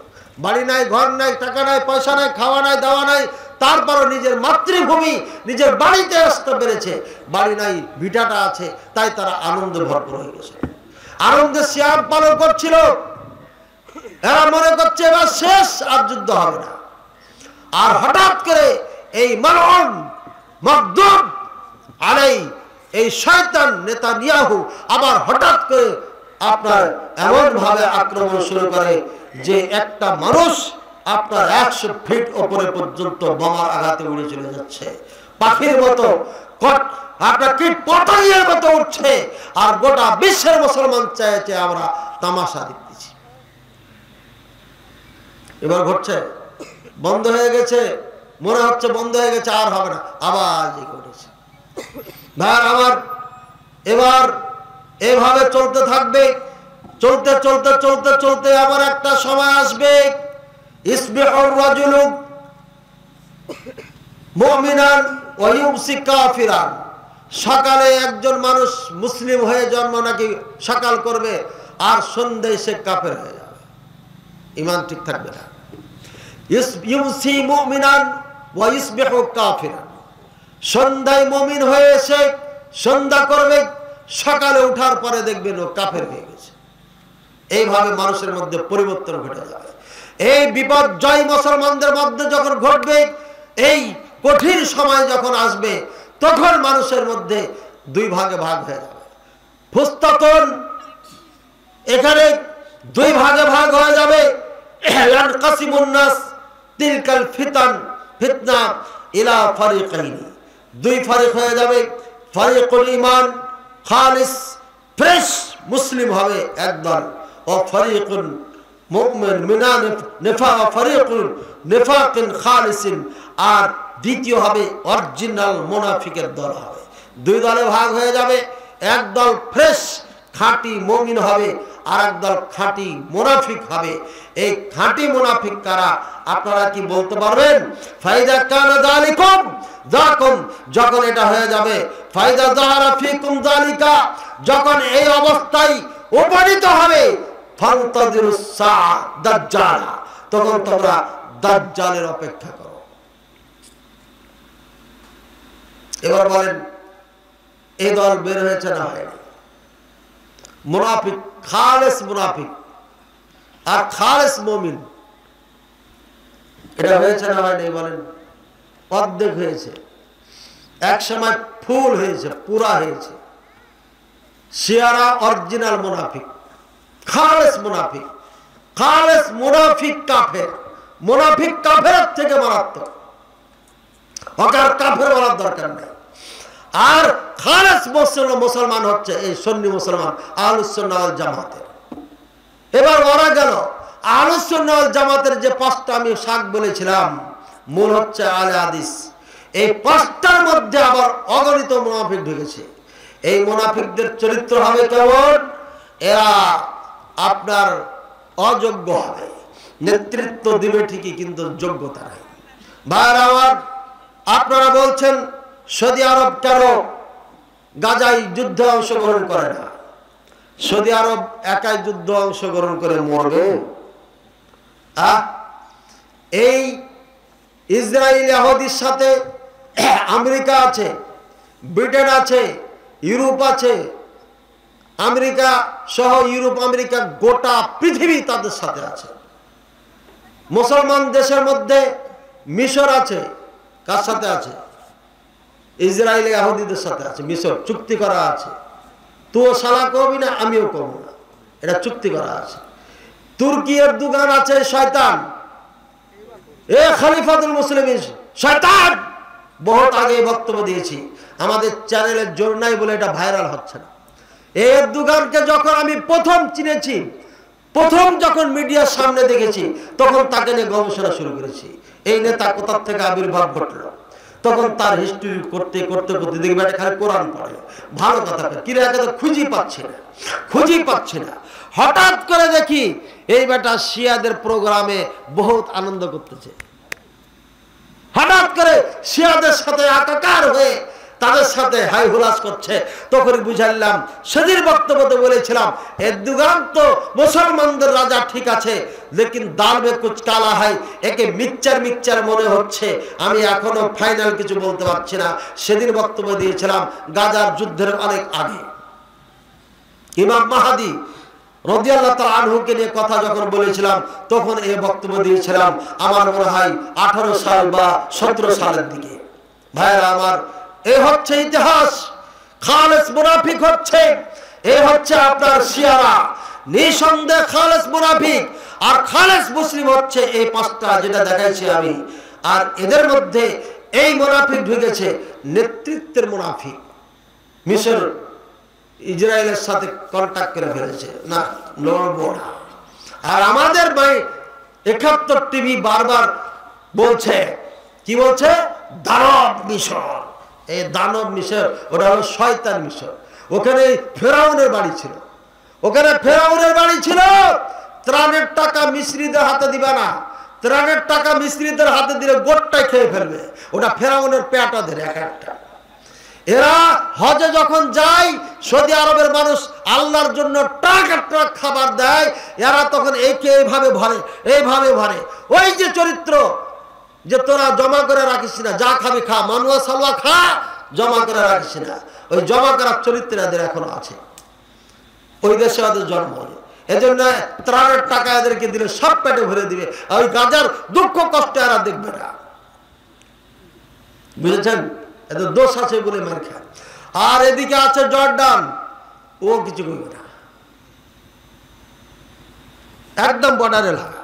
বাড়ি নাই, ঘর নাই, টাকা নাই, পয়সা নাই, খাওয়া নাই, দাওয়া নাই, তারপরও নিজের মাতৃভূমি, নিজের বাড়িতে আসতে পেরেছে। বাড়ি নাই, ভিটাটা আছে, তাই তারা আনন্দ ভরপুর হয়ে গেছে। আনন্দে সিয়াম পালন করছিল। এরা মনে করছে এবার শেষ, আর যুদ্ধ হবে না। আর হঠাৎ করে এই মালউন মাগদুব আলাই, এই শয়তান নেতানিয়াহু আবার হঠাৎ করে আপনার এমন ভাবে আক্রমণ শুরু করে যে একটা মানুষ আপনার 100 ফিট উপরে পর্যন্ত বোমার আঘাতে উড়ে চলে যাচ্ছে। পাখির মতো আপনার কীট পতঙ্গের মতো উঠছে। আর গোটা বিশ্বের মুসলমান চাইছে আমরা তামাশা দেখতেছি। এবার ঘটছে, বন্ধ হয়ে গেছে, মনে হচ্ছে বন্ধ হয়ে গেছে, আর হবে না, আবার যে ঘটেছে। ভাই আমার, এবার এভাবে চলতে থাকবে। চলতে চলতে চলতে চলতে আবার একটা সময় আসবে, ইসবিহুর রাজুলু মুমিনান ওয়া ইউমসি কাফিরান। সকালে একজন মানুষ মুসলিম হয়ে জন্ম নাকি সকাল করবে, আর সন্ধ্যায় সে কাফের হয়ে যাবে, ঈমান ঠিক থাকবে না। ইউমসি মুমিনান ওয়া ইসবিহু কাফিরান। সন্ধ্যায় মুমিন হয়ে এসে সন্ধ্যা করবে, সকালে উঠার পরে দেখবেন ও কাফের হয়ে গেছে। এইভাবে মানুষের মধ্যে পরিবর্তন ঘটে যাবে। এই বিপর্যয় মুসলমানদের মধ্যে যখন ঘটবে, এই কঠিন সময় যখন আসবে, তখন মানুষের মধ্যে দুই ভাগে ভাগ হয়ে যাবে। ফুস্তাতুন, এখানে দুই ভাগে ভাগ হয়ে যাবে। ইয়ানকাসিমুন নাস তিলকাল ফিতান ফিতনা ইলা ফারিকাইনি। দুই ফারিক হয়ে যাবে। ফারিকুল ঈমান খালিস ফ্রেশ মুসলিম হবে একদল, ও ফারিকুল মুমিন মিনান নিফাক ফারিকুল নিফাকিন খালিসিন, আর দ্বিতীয় হবে অরিজিনাল মুনাফিকের দল হবে। দুই দলে ভাগ হয়ে যাবে। এক দল ফ্রেশ খাঁটি মুমিন হবে, আর এক দল খাঁটি মুনাফিক হবে। এই খাঁটি মুনাফিক কারা আপনারা কি বলতে পারবেন? ফাইদা কানা যালিকুম যাকুম, যখন এটা হয়ে যাবে, ফাইদা যাহারা ফিকুম যালিকা, যখন এই অবস্থায় উপনীত হবে, ফান্তাজিরুস সাআ দাজ্জাল, তখন তোমরা দাজ্জালের অপেক্ষা করো। এবার বলেন, এই দল বের হয়েছে না হয়নি? মুনাফিক, খালেস মুনাফিক আর খালেস মুমিন, এটা হয়েছে না হয়নি? বলেন, অর্ধেক হয়েছে। এক সময় ফুল হয়েছে, পুরা হয়েছে। শিয়ারা অরিজিনাল মুনাফিক, খালেস মুনাফিক, খালেস মুনাফিক কাফের, মুনাফিক কাফের থেকে মারাত্মক। ওকে আর কাফের বলার দরকার নেই। আর খালেস মুসলমান হচ্ছে এই সুন্নি মুসলমান আহলুস সুন্নাহ ওয়াল জামাতের। এবার ওরা গেল আহলুস সুন্নাহ ওয়াল জামাতের যে পাঁচটা আমি শাখ বলেছিলাম, মূল হচ্ছে আহলে হাদিস। এই পাঁচটার মধ্যে আবার অগণিত মুনাফিক ঢুকেছে। এই মুনাফিকদের চরিত্র হবে কেমন? এরা আপনার অযোগ্য হবে, নেতৃত্ব দিবে ঠিকই কিন্তু যোগ্যতা নাই। ভাইরা আমার, আপনারা বলছেন সৌদি আরব কেন গাজায় যুদ্ধে অংশগ্রহণ করে না? সৌদি আরব একাই যুদ্ধ অংশগ্রহণ করে মরবে? এই ইসরায়েল ইহুদির সাথে আমেরিকা আছে, ব্রিটেন আছে, ইউরোপ আছে, আমেরিকা সহ ইউরোপ আমেরিকা গোটা পৃথিবী তাদের সাথে আছে। মুসলমান দেশের মধ্যে মিশর আছে, কার সাথে আছে? ইসরায়েল ইহুদিদের সাথে আছে। মিশর চুক্তি করা আছে, তুইও সালা করবি না, আমিও করবো না, এটা চুক্তি করা আছে। তুর্কি এরদোগান আছে শয়তান, এ খলিফাতুল মুসলিমিন শয়তান। বহুত আগে বক্তব্য দিয়েছি, আমাদের চ্যানেলের জোর নাই বলে এটা ভাইরাল হচ্ছে না। এরদোগানকে যখন আমি প্রথম চিনেছি, প্রথম যখন মিডিয়ার সামনে দেখেছি, তখন তাকে নিয়ে গবেষণা শুরু করেছি। এই নেতা কোথা থেকে আবির্ভাব ঘটলো, তখন তার হিস্ট্রি করতে করতে করতে দেখবে এটা খালি কোরআন পড়ে, ভালো কথা কিরে একে তো খুঁজেই পাচ্ছি না। হঠাৎ করে দেখি এই বেটা শিয়াদের প্রোগ্রামে বহুত আনন্দ করতেছে। হঠাৎ করে শিয়াদের সাথে একাকার হয়ে তাদের সাথে হাই হুলাস করছে। তখন বুঝাইলাম, সেদিন বক্তব্যতে বলেছিলাম এরদোগান তো মুসলমানদের রাজা ঠিক আছে, লেকিন দাল মে কুছ কালা হয়, একে মিক্সচার মনে হচ্ছে। আমি এখনো ফাইনাল কিছু বলতে পারছি না। সেদিন বক্তব্য দিয়েছিলাম গাজার যুদ্ধের অনেক আগে। ইমাম মাহাদি রাদিয়াল্লাহু তাআলা আনহুকে নিয়ে কথা যখন বলেছিলাম, তখন এই বক্তব্য দিয়েছিলাম আমার মনে হয় 18 সাল বা 17 সালের দিকে। ভাইরা আমার, এ হচ্ছে ইতিহাস। খালেস মুনাফিক হচ্ছে, এ হচ্ছে আপনার শিয়ারা, নিঃসন্দেহে খালেস মুনাফিক। আর খালেস মুসলিম হচ্ছে এই পাঁচটা যেটা দেখাইছি আমি। আর এদের মধ্যে এই মুনাফিক ঢুকেছে নেতৃত্বের মুনাফিক। মিশর ইসরায়েলের সাথে কন্ট্যাক্ট করে ফেলেছে, না লড়বো না। আর আমাদের ভাই 71 টিভি বারবার বলছে, কি বলছে? দানব মিশর। এই দানব মিশর ওটা হলো শয়তান মিশর। ওখানে ফেরাউনের বাড়ি ছিল, ত্রাণের টাকা মিস্ত্রিদের হাতে দিবে না, ত্রাণের টাকা মিস্ত্রিদের হাতে দিলে গোটটাই খেয়ে ফেলবে। ওটা ফেরাউনের পেটাদের এক একটা। এরা হজে যখন যায়, সৌদি আরবের মানুষ আল্লাহর জন্য ট্রাক ট্রাক খাবার দেয়, এরা তখন এইভাবে ভরে। ওই যে চরিত্র যে তোরা জমা করে রাখিস না, যা খাবি খা, মানুয়া সালুয়া খা, জমা করে রাখিস না, ওই জমা করার চরিত্র এদের এখনো আছে। ওই দেশে ওদের জন্ম, এজন্য ত্রাণের টাকা এদেরকে দিলে সব পেটে ভরে দিবে। ওই গাজার দুঃখ কষ্ট এরা দেখবে না, বুঝেছেন? এদের দোষ আছে বলে মার খায়। আর এদিকে আছে জর্ডান, ও কিছু করবে না, একদম বর্ডার এলাকা।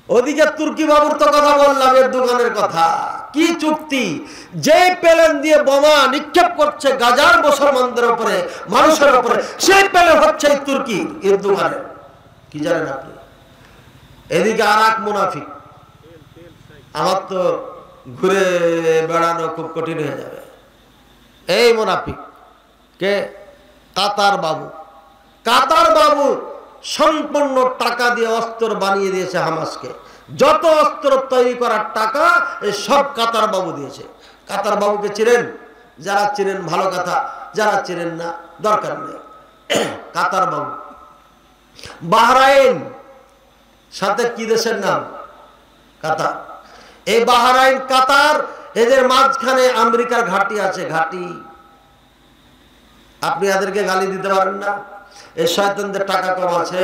ওদিকে তুর্কি বাবুর তো কথা বললাম, এরদোগানের কথা। কি চুক্তি! যে প্লেন দিয়ে বোমা নিক্ষেপ করছে গাজার মুসলমানদের উপরে, মানুষের উপরে, সেই প্লেন হচ্ছে তুর্কি এরদোগানের। কি জানেন আপনি? এদিকে আর এক মুনাফিক, আমার তো ঘুরে বেড়ানো খুব কঠিন হয়ে যাবে। এই মুনাফিক কে? কাতার বাবু সম্পূর্ণ টাকা দিয়ে অস্ত্র বানিয়ে দিয়েছে হামাসকে। যত অস্ত্র তৈরি করার টাকা এই সব কাতার বাবু দিয়েছে। কাতার বাবুকে চিনেন? যারা চিনেন ভালো কথা, যারা চিনেন না দরকার নেই। কাতার বাবু। বাহরাইন সাথে কি দেশের নাম? কাতার। এই বাহরাইন কাতার, এদের মাঝখানে আমেরিকার ঘাঁটি আছে। ঘাঁটি আপনি এদেরকে গালি দিতে পারেন না, এই শয়তানদের টাকা কম আছে।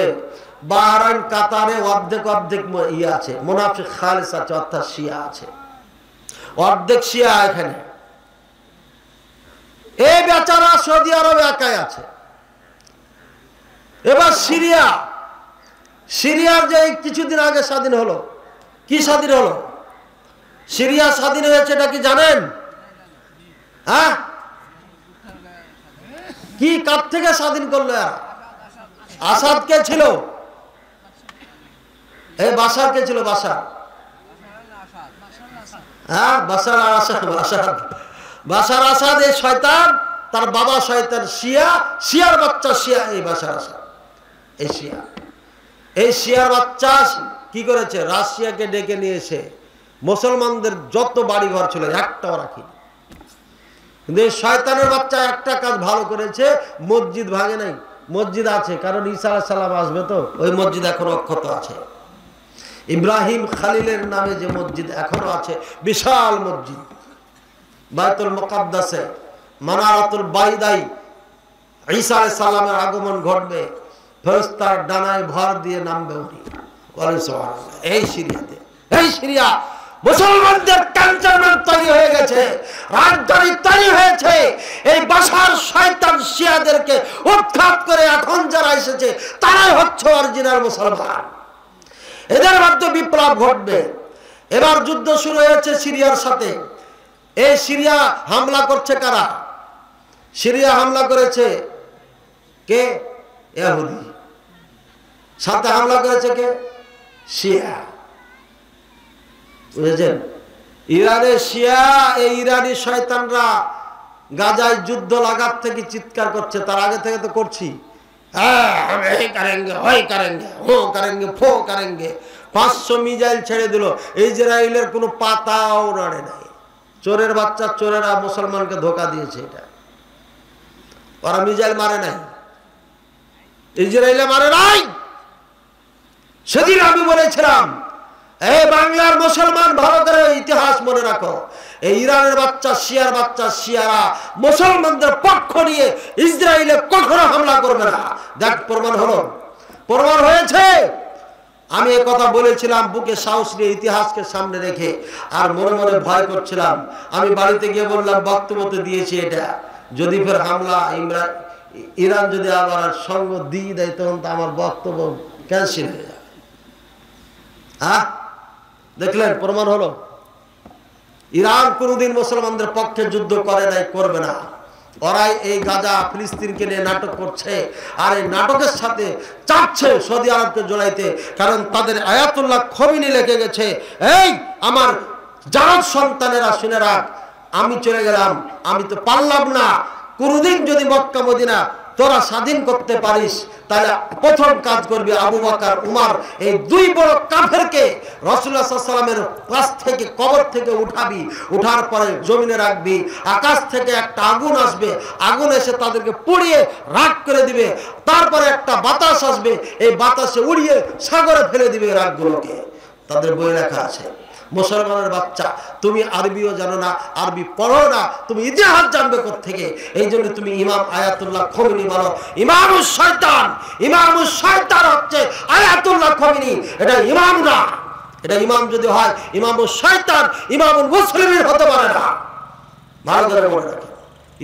বাহরাইন কাতারে অর্ধেক ইয়ে আছে, মুনাফিক খালেস আছে, অর্থাৎ শিয়া আছে, অর্ধেক শিয়া এখানে। এই বেচারা সৌদি আরব একাই আছে। এবার সিরিয়া, সিরিয়ার যে কিছুদিন আগে স্বাধীন হলো, কি স্বাধীন হলো? সিরিয়া স্বাধীন হয়েছে, এটা কি জানেন? হ্যাঁ, কি কার থেকে স্বাধীন করলো? আসাদ কে ছিল? এই বাশার কে ছিল? বাশার, হ্যাঁ, বাশার আসাদ। বাশার আসাদ এই শয়তান, তার বাবা শয়তান শিয়া, শিয়ার বাচ্চা শিয়া। এই বাশার আসাদ এই শিয়া, এই শিয়ার বাচ্চা কি করেছে? রাশিয়াকে ডেকে নিয়ে এসে মুসলমানদের যত বাড়ি ঘর ছিল একটাও রাখি। কিন্তু এই শয়তানের বাচ্চা একটা কাজ ভালো করেছে, মসজিদ ভাঙে নাই। মসজিদ আছে, কারণ ঈসা আলাইহিস সালাম আসবে, তো ওই মসজিদ এখনো অক্ষত আছে। ইব্রাহিম খালিলের নামে যে মসজিদ এখনো আছে, বিশাল মসজিদ, বাইতুল মুকাদ্দাসে মানারাতুল বাইদাই ঈসা আলাইহিস সালামের আগমন ঘটবে, ফেরেশতার ডানায় ভর দিয়ে নামবে উনি। এই সিরিয়াতে, এই সিরিয়া মুসলমানদের ক্যান্টনমেন্ট তৈরি হয়ে গেছে, রাজধানী তৈরি হয়েছে। এই বাশার শয়তান শিয়াদেরকে উৎখাত করে এখন যারা এসেছে তারাই হচ্ছে অরিজিনাল মুসলমান। এদের মধ্যে বিপ্লব ঘটবে। এবার যুদ্ধ শুরু হয়েছে সিরিয়ার সাথে। এই সিরিয়া হামলা করছে কারা? সিরিয়া হামলা করেছে কে? ইহুদি। সাথে হামলা করেছে কে? শিয়া। বুঝেছেন? ইরানের শিয়া, এই ইরানি শয়তানরা গাজায় যুদ্ধ লাগার থেকে চিৎকার করছে। তার আগে থেকে তো করছি, হ্যাঁ, এই করেঙ্গে, ওই করেঙ্গে, ও করেঙ্গে, ফো করেঙ্গে। 500 মিসাইল ছেড়ে দিল, ইসরায়েলের কোনো পাতাও নাড়ে নাই। চোরের বাচ্চা চোরেরা মুসলমানকে ধোকা দিয়েছে। এটা ওরা মিসাইল মারে নাই, ইসরায়েলে মারে নাই। সেদিন আমি বলেছিলাম, এই বাংলার মুসলমান ভালো করে ইতিহাস মনে রাখো, এই ইরানের বাচ্চা শিয়ার বাচ্চা শিয়ারা মুসলমানদের পক্ষ নিয়ে ইসরায়েলে কখনো হামলা করবে না। দেখ, প্রমাণ হলো, প্রমাণ হয়েছে। আমি এই কথা বলেছিলাম বুকে সাহস নিয়ে, ইতিহাসকে সামনে রেখে, আর মনে মনে ভয় করছিলাম। আমি বাড়িতে গিয়ে বললাম, বক্তব্য তো দিয়েছি, এটা যদি ফের হামলা ইরান যদি আবার সঙ্গ দিয়ে দেয়, তখন তো আমার বক্তব্য ক্যান্সেল হয়ে যাবে। হ্যাঁ, দেখলেন, প্রমাণ হলো। ইরান কোনদিন মুসলমানদের পক্ষে যুদ্ধ করে নাই, করবে না। ওরাই এই গাজা ফিলিস্তিনকে নিয়ে নাটক করছে, আর এই নাটকের সাথে চাচ্ছে সৌদি আরবকে জড়াইতে। কারণ তাদের আয়াতুল্লাহ খমিনি লেগে গেছে, এই আমার জাত সন্তানেরা শুনে রাখ, আমি চলে গেলাম, আমি তো পারলাম না। কোনদিন যদি মক্কা মদিনা তোরা স্বাধীন করতে পারিস, তাহলে প্রথম কাজ করবি আবু বকর, উমর, এই দুই বড় কাফেরকে রাসূলুল্লাহ সাল্লাল্লাহু আলাইহি ওয়াসাল্লামের পাশ থেকে, কবর থেকে উঠাবি। উঠার পরে জমিনে রাখবি। আকাশ থেকে একটা আগুন আসবে, আগুন এসে তাদেরকে পুড়িয়ে রাখ করে দিবে। তারপরে একটা বাতাস আসবে, এই বাতাসে উড়িয়ে সাগরে ফেলে দিবে রাখগুলোকে। তাদের বই লেখা আছে। মুসলমানের বাচ্চা, তুমি আরবিও জানো না, আরবি পড়ো না, তুমি ইতিহাস জানবে কোত্থেকে? এই জন্য তুমি ইমাম আয়াতুল্লাহ খমিনি বলো। ইমামুস শয়তান, ইমামুস শয়তান হচ্ছে আয়াতুল্লাহ খমিনি। এটা ইমাম না, এটা ইমাম যদি হয় ইমামুস শয়তান, ইমামুল মুসলিমিন হতে পারে না। ভালো করে মনে রাখো।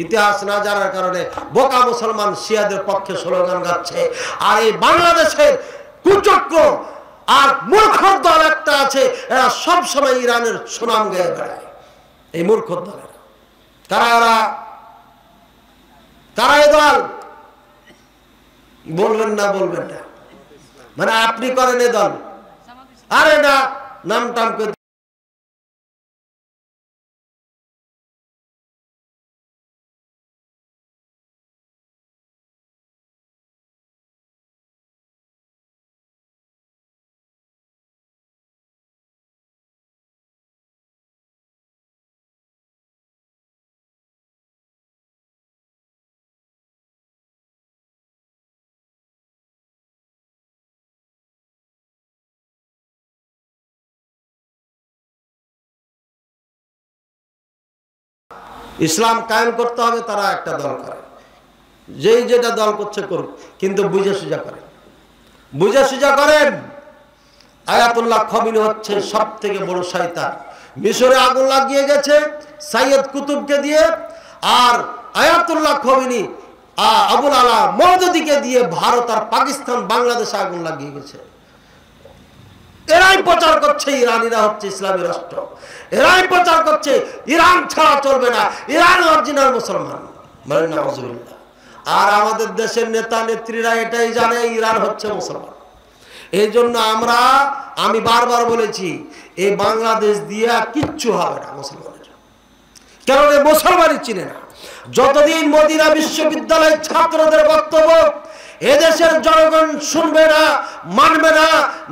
ইতিহাস না জানার কারণে বোকা মুসলমান শিয়াদের পক্ষে স্লোগান গাচ্ছে। আর এই বাংলাদেশের কুচক্র আর মূর্খ দল একটা আছে, এরা সবসময় ইরানের সুনাম গেয়ে বেড়ায়। এই মূর্খ দলের কারা? কারা এই দল? বলবেন না, বলবেন না, মানে আপনি করেন এই দল? আরে না, নাম টাম করে ইসলাম কায়েম করতে হবে, তারা একটা দল করে। যেই যেটা দল করছে করুক, কিন্তু বুঝে সুঝা করেন, বুঝে সুঝা করেন। আয়াতুল্লাহ খমিনি হচ্ছে সব থেকে বড় শয়তান। মিশরে আগুন লাগিয়ে গেছে সাইয়দ কুতুবকে দিয়ে, আর আয়াতুল্লাহ খমিনি আবুল আলা মওদুদিকে দিয়ে ভারত আর পাকিস্তান বাংলাদেশে আগুন লাগিয়ে গেছে। এরাই প্রচার করছে ইরানিরা হচ্ছে ইসলামী রাষ্ট্র, এরাই প্রচার করছে ইরান ছাড়া চলবে না, ইরান অরিজিনাল মুসলমান। বলেন নাউজুবিল্লাহ। আর আমাদের দেশের নেতা নেত্রীরা এটাই জানে ইরান হচ্ছে মুসলমান। এই জন্য আমি বারবার বলেছি এই বাংলাদেশ দিয়ে কিচ্ছু হবে না মুসলমানের, কারণ এই মুসলমানই চিনে না। যতদিন মদিনা বিশ্ববিদ্যালয়ের ছাত্রদের বক্তব্য এদেশের জনগণ শুনবে না, মানবে না,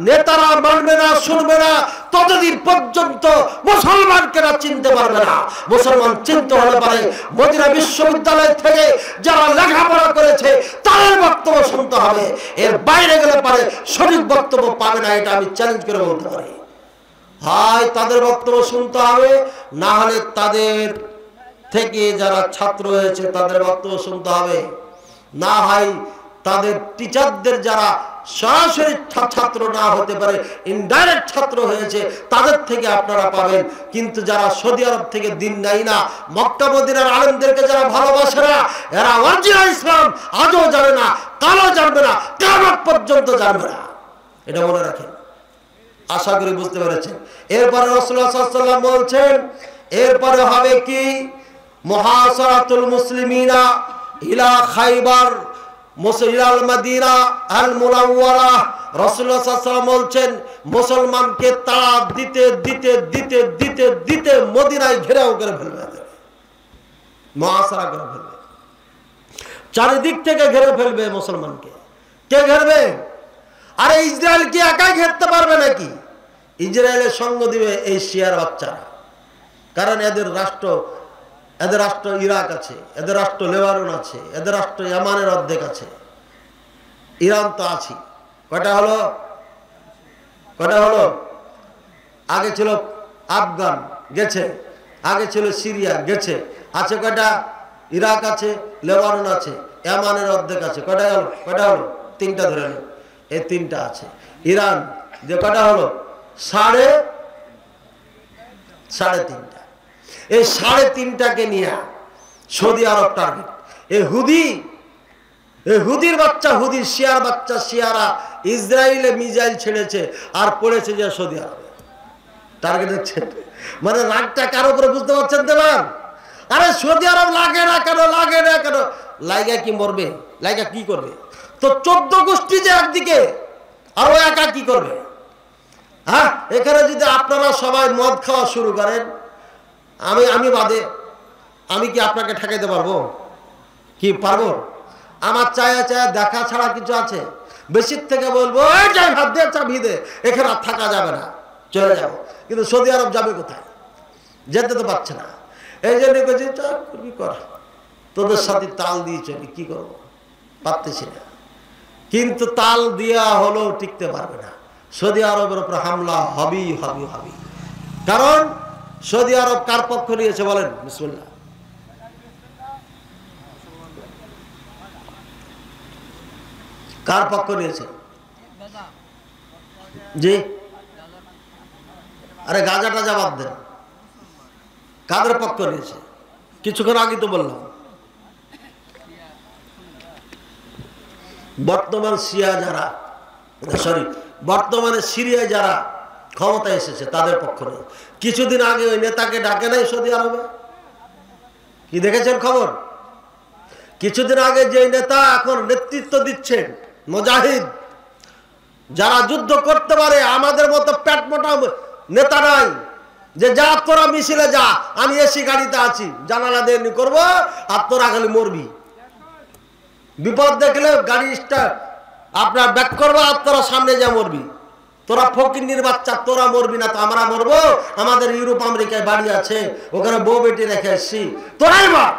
নেতারা মানবে না, শুনবে না, ততদিন পর্যন্ত মুসলমানকে না চিনতে পারবে না। মুসলমান চিনতে হলে পারে মদিনা বিশ্ববিদ্যালয় থেকে যারা লেখাপড়া করেছে তাদের বক্তব্য শুনতে হবে, এর বাইরে গেলে পারে সঠিক বক্তব্য পাবে না। এটা আমি চ্যালেঞ্জ করে বলতে পারি। হয় তাদের বক্তব্য শুনতে হবে, না হলে তাদের থেকে যারা ছাত্র হয়েছে তাদের বক্তব্য শুনতে হবে, না হয় তাদের টিচারদের যারা সরাসরি ছাত্র না হতে পারে ইনডাইরেক্ট ছাত্র হয়েছে তাদের থেকে আপনারা পাবেন। কিন্তু যারা সৌদি আরব থেকে দিন নেয় না, মক্কা মদিনার আলেমদেরকে যারা ভালোবাসে না, এরা অরিজিনাল ইসলাম আজও জানে না, কালও জানবে না, কিয়ামত পর্যন্ত জানবে না। এটা মনে রাখেন। আশা করি বুঝতে পেরেছেন। এরপরে রাসূলুল্লাহ সাল্লাল্লাহু আলাইহি ওয়াসাল্লাম বলছেন এরপরে হবে কি, মুহাসারাতুল মুসলিমিনা ইলা খাইবার মুসলিমাল মাদিনা আল মুনাওয়ারা। রাসূলুল্লাহ সাল্লাল্লাহু আলাইহি ওয়াসাল্লাম বলছেন মুসলমানকে তাড়া দিতে দিতে দিতে দিতে দিতে মদিনায় ঘেরাও করে ফেলবে, মুহাসারা করে ফেলবে, চারিদিক থেকে ঘিরে ফেলবে মুসলমানকে। কে ঘেরবে? আরে ইসরায়েল কি একাই ঘেরতে পারবে নাকি? ইসরায়েলের সঙ্গ দিবে এই শিয়ার বাচ্চারা, কারণ এদের রাষ্ট্র ইরাক আছে, এদের রাষ্ট্র লেবানন আছে, এদের রাষ্ট্র ইয়ামানের অর্ধেক আছে, ইরান তো আছে। কয়টা হলো? আগে ছিল আফগান গেছে, আগে ছিল সিরিয়া গেছে, আছে কয়টা? ইরাক আছে, লেবানন আছে, ইয়ামানের অর্ধেক আছে। কয়টা হলো? তিনটা ধরে নেই, এই তিনটা আছে। ইরান যে কয়টা হলো? সাড়ে তিনটা। এই 3.5টাকে নিয়ে সৌদি আরব টার্গেট। এই হুদির বাচ্চা, হুদির শিয়ার বাচ্চা, শিয়ারা ইসরায়েলে মিসাইল ছেড়েছে আর পড়েছে যে সৌদি আরবে টার্গেট হচ্ছে। মানে রাগটা কারো উপরে বুঝতে পারছেন তো? আরে সৌদি আরব লাগে না কেন? লাগা কি মরবে? লাগা কি করবে? তো 14 গোষ্ঠী যে একদিকে, আর ও একা কি করবে? হ্যাঁ, এখানে যদি আপনারা সবাই মদ খাওয়া শুরু করেন, আমি বাদে, আমি কি আপনাকে ঠেকাইতে পারবো? কি পারবো? আমার চায়া দেখা ছাড়া কিছু আছে? বেশির থেকে বলবো যাই হাত দিয়ে চাবি দে, এখানে আর থাকা যাবে না, চলে যাব। কিন্তু সৌদি আরব যাবে কোথায়? যেতে তো পারছে না। এই জন্য করবি কর, তোদের সাথে তাল দিয়ে চলি, কি করবো? পারতেছি না। কিন্তু তাল দেওয়া হলেও টিকতে পারবে না। সৌদি আরবের উপর হামলা হবেই। কারণ সৌদি আরব কার পক্ষ নিয়েছে বলেন? বিসমিল্লাহ। কার পক্ষ নিয়েছে? জি, আরে গাজাটা জবাব দেন, কাদের পক্ষ নিয়েছে? কিছুক্ষণ আগে তো বললাম বর্তমানে সিরিয়ায় যারা ক্ষমতা এসেছে তাদের পক্ষ নেই। কিছুদিন আগে ওই নেতাকে ডাকে নাই সৌদি আরবে? কি দেখেছেন খবর? কিছুদিন আগে যে নেতা এখন নেতৃত্ব দিচ্ছেন, মুজাহিদ, যারা যুদ্ধ করতে পারে, আমাদের মতো পেট মোটা নেতা নাই যে যা তোরা মিছিলে যা, আমি এসি গাড়িতে আছি, জানালা দিয়ে করবো আর তোরা খালি মরবি। বিপদ দেখলে গাড়ি স্টার্ট আপনার ব্যাক করবো আর তোরা সামনে যা মরবি। তোরা ফকিন্নির বাচ্চা, তোরা মরবি না তো আমরা মরবো? আমাদের ইউরোপ আমেরিকায় বাড়ি আছে, ওখানে বউ বেটি রেখে এসছি, তোরাই মর।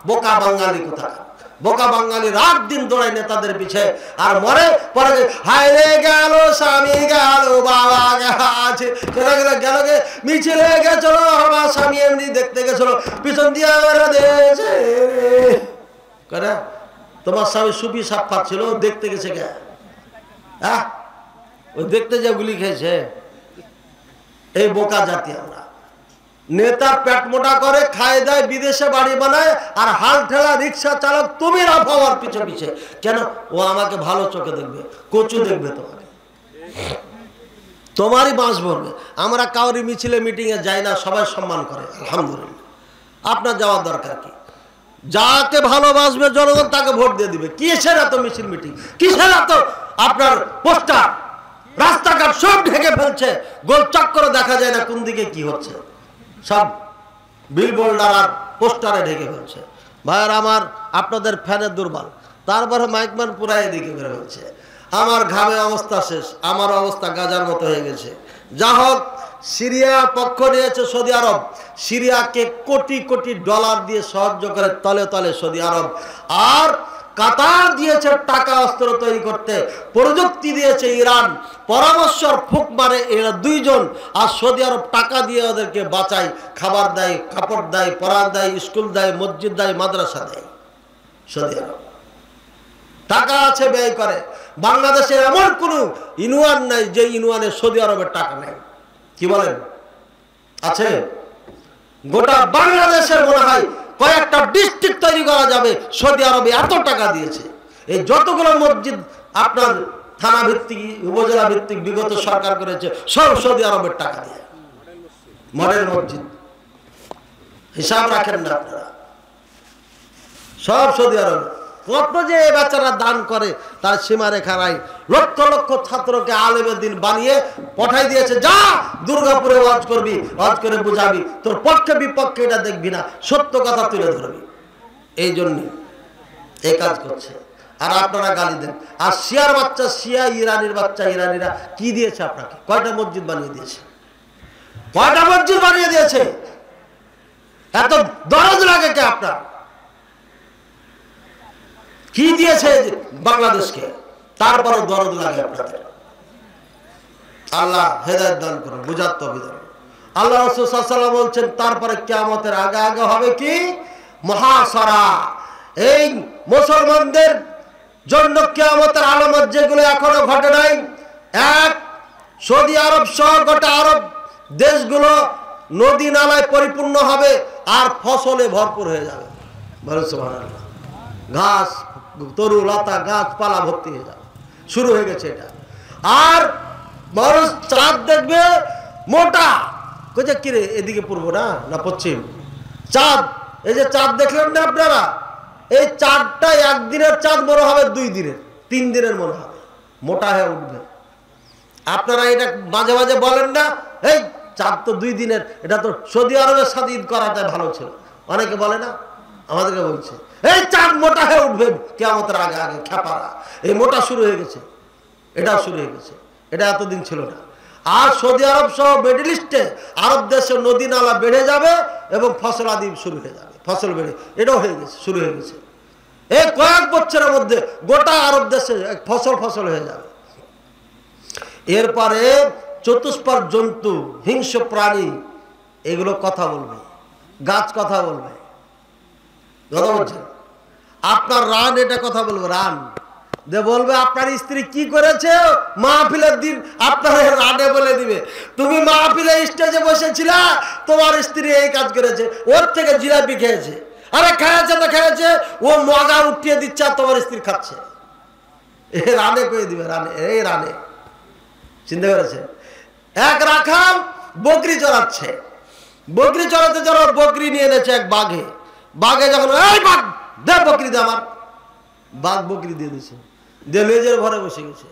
বোকা বাঙালি কোথায়? বোকা বাঙালি রাত দিন দৌড়ায় নেতাদের পিছে আর মরে। পরে হায়রে গেল স্বামী, গেল বাবা, গেছে গেল গে মিছিলে গেছিল, আমার স্বামী এমনি দেখতে গেছিল, পিছন দিয়ে তোমার স্বামী সুপি সাপ খাচ্ছিল, দেখতে গেছে গে, হ্যাঁ ওই দেখতে যে গুলি খেয়েছে। এই বোকা জাতি আমরা। নেতা পেট মোটা করে খায় দেয়, বিদেশে বাড়ি বানায়, আর হাল ঠেলা রিক্সা চালক তুমি রাফা হওয়ার পিছে। কেন? ও আমাকে ভালো চোখে দেখবে, কচু দেখবে তোমাকে। তোমারই বাঁশ ভরবে। আমরা কাউরি মিছিলে মিটিংয়ে যাই না, সবাই সম্মান করে আলহামদুলিল্লাহ। আপনার যাওয়ার দরকার কি? যাকে ভালোবাসবে জনগণ তাকে ভোট দিয়ে দিবে। কিসের এত মিছিল মিটিং, কিসের এত আপনার পোস্টার? রাস্তাঘাট সব ঢেকে ফেলছে, গোল চক্করে দেখা যায় না কোন দিকে কি হচ্ছে, সব বিলবোর্ডার আর পোস্টারে ঢেকে ফেলছে। ভাইয়ার আমার, আপনাদের ফ্যানের দুর্বল, তারপরে মাইকম্যান পুরা এদিকে বের হচ্ছে। আমার ঘামে অবস্থা শেষ, আমার অবস্থা গাজার মতো হয়ে গেছে। যা হোক, সিরিয়া পক্ষ নিয়েছে সৌদি আরব। সিরিয়াকে কোটি কোটি ডলার দিয়ে সাহায্য করে তলে তলে সৌদি আরব। আর কাতার দিয়েছে টাকা অস্ত্র তৈরি করতে, প্রযুক্তি দিয়েছে ইরান, পরামর্শর ফুক মারে এরা দুইজন। আর সৌদি আরব টাকা দিয়ে ওদেরকে বাঁচায়, খাবার দেয়, কাপড় দেয়, পড়া দেয়, স্কুল দেয়, মসজিদ দেয়, মাদ্রাসা দেয়। সৌদি আরব টাকা আছে, ব্যয় করে। বাংলাদেশে এমন কোনো ইউনিয়ন নাই যে ইউনিয়নে সৌদি আরবের টাকা নেই। কি বলেন? আছে? গোটা বাংলাদেশের মনে হয় কয়েকটা ডিস্ট্রিক্ট তৈরি করা যাবে, সৌদি আরবে এত টাকা দিয়েছে। এই যতগুলো মসজিদ আপনার থানা ভিত্তিক, উপজেলা ভিত্তিক বিগত সরকার করেছে, সব সৌদি আরবের টাকা দিয়ে। মডেল মসজিদ হিসাব রাখেন না আপনারা, সব সৌদি আরবে। কত যে বাচ্চারা দান করে তার সীমারেখা নাই। লক্ষ লক্ষ ছাত্রকে আলেমের দিন বানিয়ে পাঠাই দিয়েছে, যা দুর্গাপুরে ওয়াজ করবি, ওয়াজ করে বুঝাবি, তোর পক্ষে বিপক্ষে এটা দেখবি না, সত্য কথা তুলে ধরবি। এই জন্য এই কাজ করছে। আর আপনারা গালি দেন। আর শিয়ার বাচ্চা, শিয়া ইরানির বাচ্চা, ইরানিরা কি দিয়েছে আপনাকে? কয়টা মসজিদ বানিয়ে দিয়েছে? কয়টা মসজিদ বানিয়ে দিয়েছে? এত দরদ লাগে কে আপনার? কি দিয়েছে বাংলাদেশকে? তারপরও দরদ লাগে আপনাদের। আল্লাহ হেদায়েত দান করুন, বুঝার তৌফিক দান। আল্লাহ রাসূল সাল্লাল্লাহু আলাইহি ওয়াসাল্লাম বলছেন, তারপরে কিয়ামতের আগে আগে হবে কি? মুহাসারা। এই মুসলমানদের জন্য কিয়ামতের আলামত যেগুলো এখনো ঘটে নাই, এক, সৌদি আরব সহ গোটা আরব দেশগুলো নদী নালায় পরিপূর্ণ হবে আর ফসলে ভরপুর হয়ে যাবে। বলেন সুবহানাল্লাহ। ঘাস, তরু লতা, গাছপালা ভর্তি হয়ে যাবে, শুরু হয়ে গেছে এটা। আর মানুষ চাঁদ দেখবে মোটা, কোথায় কিরে এদিকে পূর্ব না না পশ্চিম চাঁদ। এই যে চাঁদ দেখলেন না আপনারা, এই চাঁদটা একদিনের চাঁদ মনে হবে 2 দিনের, 3 দিনের মনে হবে, মোটা হয়ে উঠবে। আপনারা এটা মাঝে মাঝে বলেন না, এই চাঁদ তো 2 দিনের, এটা তো সৌদি আরবের সাথে ঈদ করাটা ভালো ছিল। অনেকে বলে না, আমাদেরকে বলছে এই চাঁদ মোটা হয়ে উঠবে কিয়ামতের আগে আগে। খেপারা, এই মোটা শুরু হয়ে গেছে, এটা শুরু হয়ে গেছে, এটা এতদিন ছিল না। আর সৌদি আরব সহ মিডল ইস্টে আরব দেশে নদী নালা বেড়ে যাবে এবং ফসলাদি শুরু হয়ে যাবে, ফসল বেড়ে, এটাও হয়ে গেছে, শুরু হয়ে গেছে। এই কয়েক বছরের মধ্যে গোটা আরব দেশে ফসল হয়ে যাবে। এরপরে চতুষ্পদ জন্তু, হিংস্র প্রাণী, এগুলো কথা বলবে, গাছ কথা বলবে, কথা বলছে। আপনার রান এটা কথা বলবে, রান যে বলবে আপনার স্ত্রী কি করেছে মাহফিলের দিন, আপনার রানে বলে দিবে, তুমি মাহফিলে স্টেজে বসেছিলা, তোমার স্ত্রী এই কাজ করেছে, ওর থেকে জিলাপি খেয়েছে। আরে খেয়েছে না খেয়েছে, ও মগা উঠিয়ে দিচ্ছে আর তোমার স্ত্রী খাচ্ছে। এ রানে কয়ে দিবে, রানে, এই রানে। চিন্তা করেছে? এক রাখাল বকরি চড়াচ্ছে, বকরি চড়াতে চড়া বকরি নিয়ে এনেছে এক বাঘে। বাঘে যখন, এই বাঘ দে বকরি দে আমার, বাঘ বকরি দিয়ে দিছে, দিয়ে লেজের ঘরে বসে গেছে।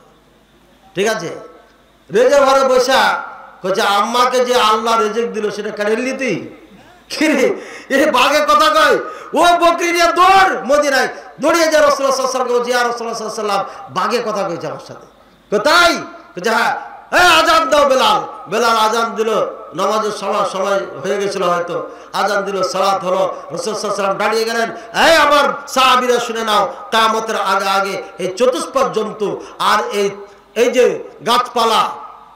ঠিক আছে, রেজের ঘরে বসা কইছে, আম্মাকে যে আল্লাহ রেজেক দিল সেটা কেড়ে নিলি তুই? কিরে এ বাঘে কথা কয়, ও বকরি নিয়ে দৌড় মদিনায়, দৌড়িয়ে যায় রাসূলুল্লাহ সাল্লাল্লাহু আলাইহি ওয়াসাল্লাম, ইয়া রাসূলুল্লাহ সাল্লাল্লাহু আলাইহি ওয়াসাল্লাম, বাঘে কথা কইছে আমার সাথে। কোথায়? কইছে হ্যাঁ, আজান দাও বেলাল। বেলাল আজান দিল, নামাজের সময় হয়ে গেছিল হয়তো, আজান দিল, সালাত হলো, রাসূল সাল্লাল্লাহু আলাইহি ওয়াসাল্লাম দাঁড়িয়ে গেলেন। এই আমার সাহাবীরা শুনে নাও, কিয়ামতের আগে আগে এই চতুষ্পদ জন্তু আর এই যে গাছপালা,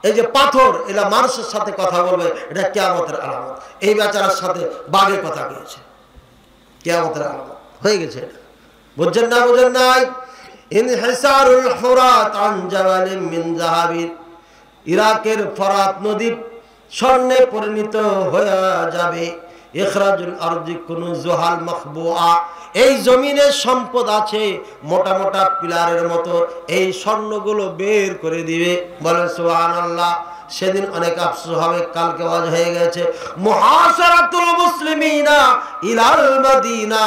এই যে পাথর, এরা মানুষের সাথে কথা বলবে, এটা কিয়ামতের আলামত। এই বেচারার সাথে বাঘে কথা বলেছে, কিয়ামতের আলামত হয়ে গেছে এটা। বুঝছেন না? বুঝেন নাই? ইনহিসারুল ফুরাত আন জাওয়ালিন মিন যাহাবির, ইরাকের ফরাত নদী স্বর্ণে পরিণত হয়ে যাবে। ইখরাজুল আরজি কুনুজুহাল মাখবুআ, এই জমিনে সম্পদ আছে মোটা মোটা পিলারের মতো, এই স্বর্ণগুলো বের করে দিবে। বলে সুবহানাল্লাহ। সেদিন অনেক আফসোস হবে। কালকে ওয়াজ হয়ে গেছে মুহাসারাতুল মুসলিমিনা ইলাল মদিনা,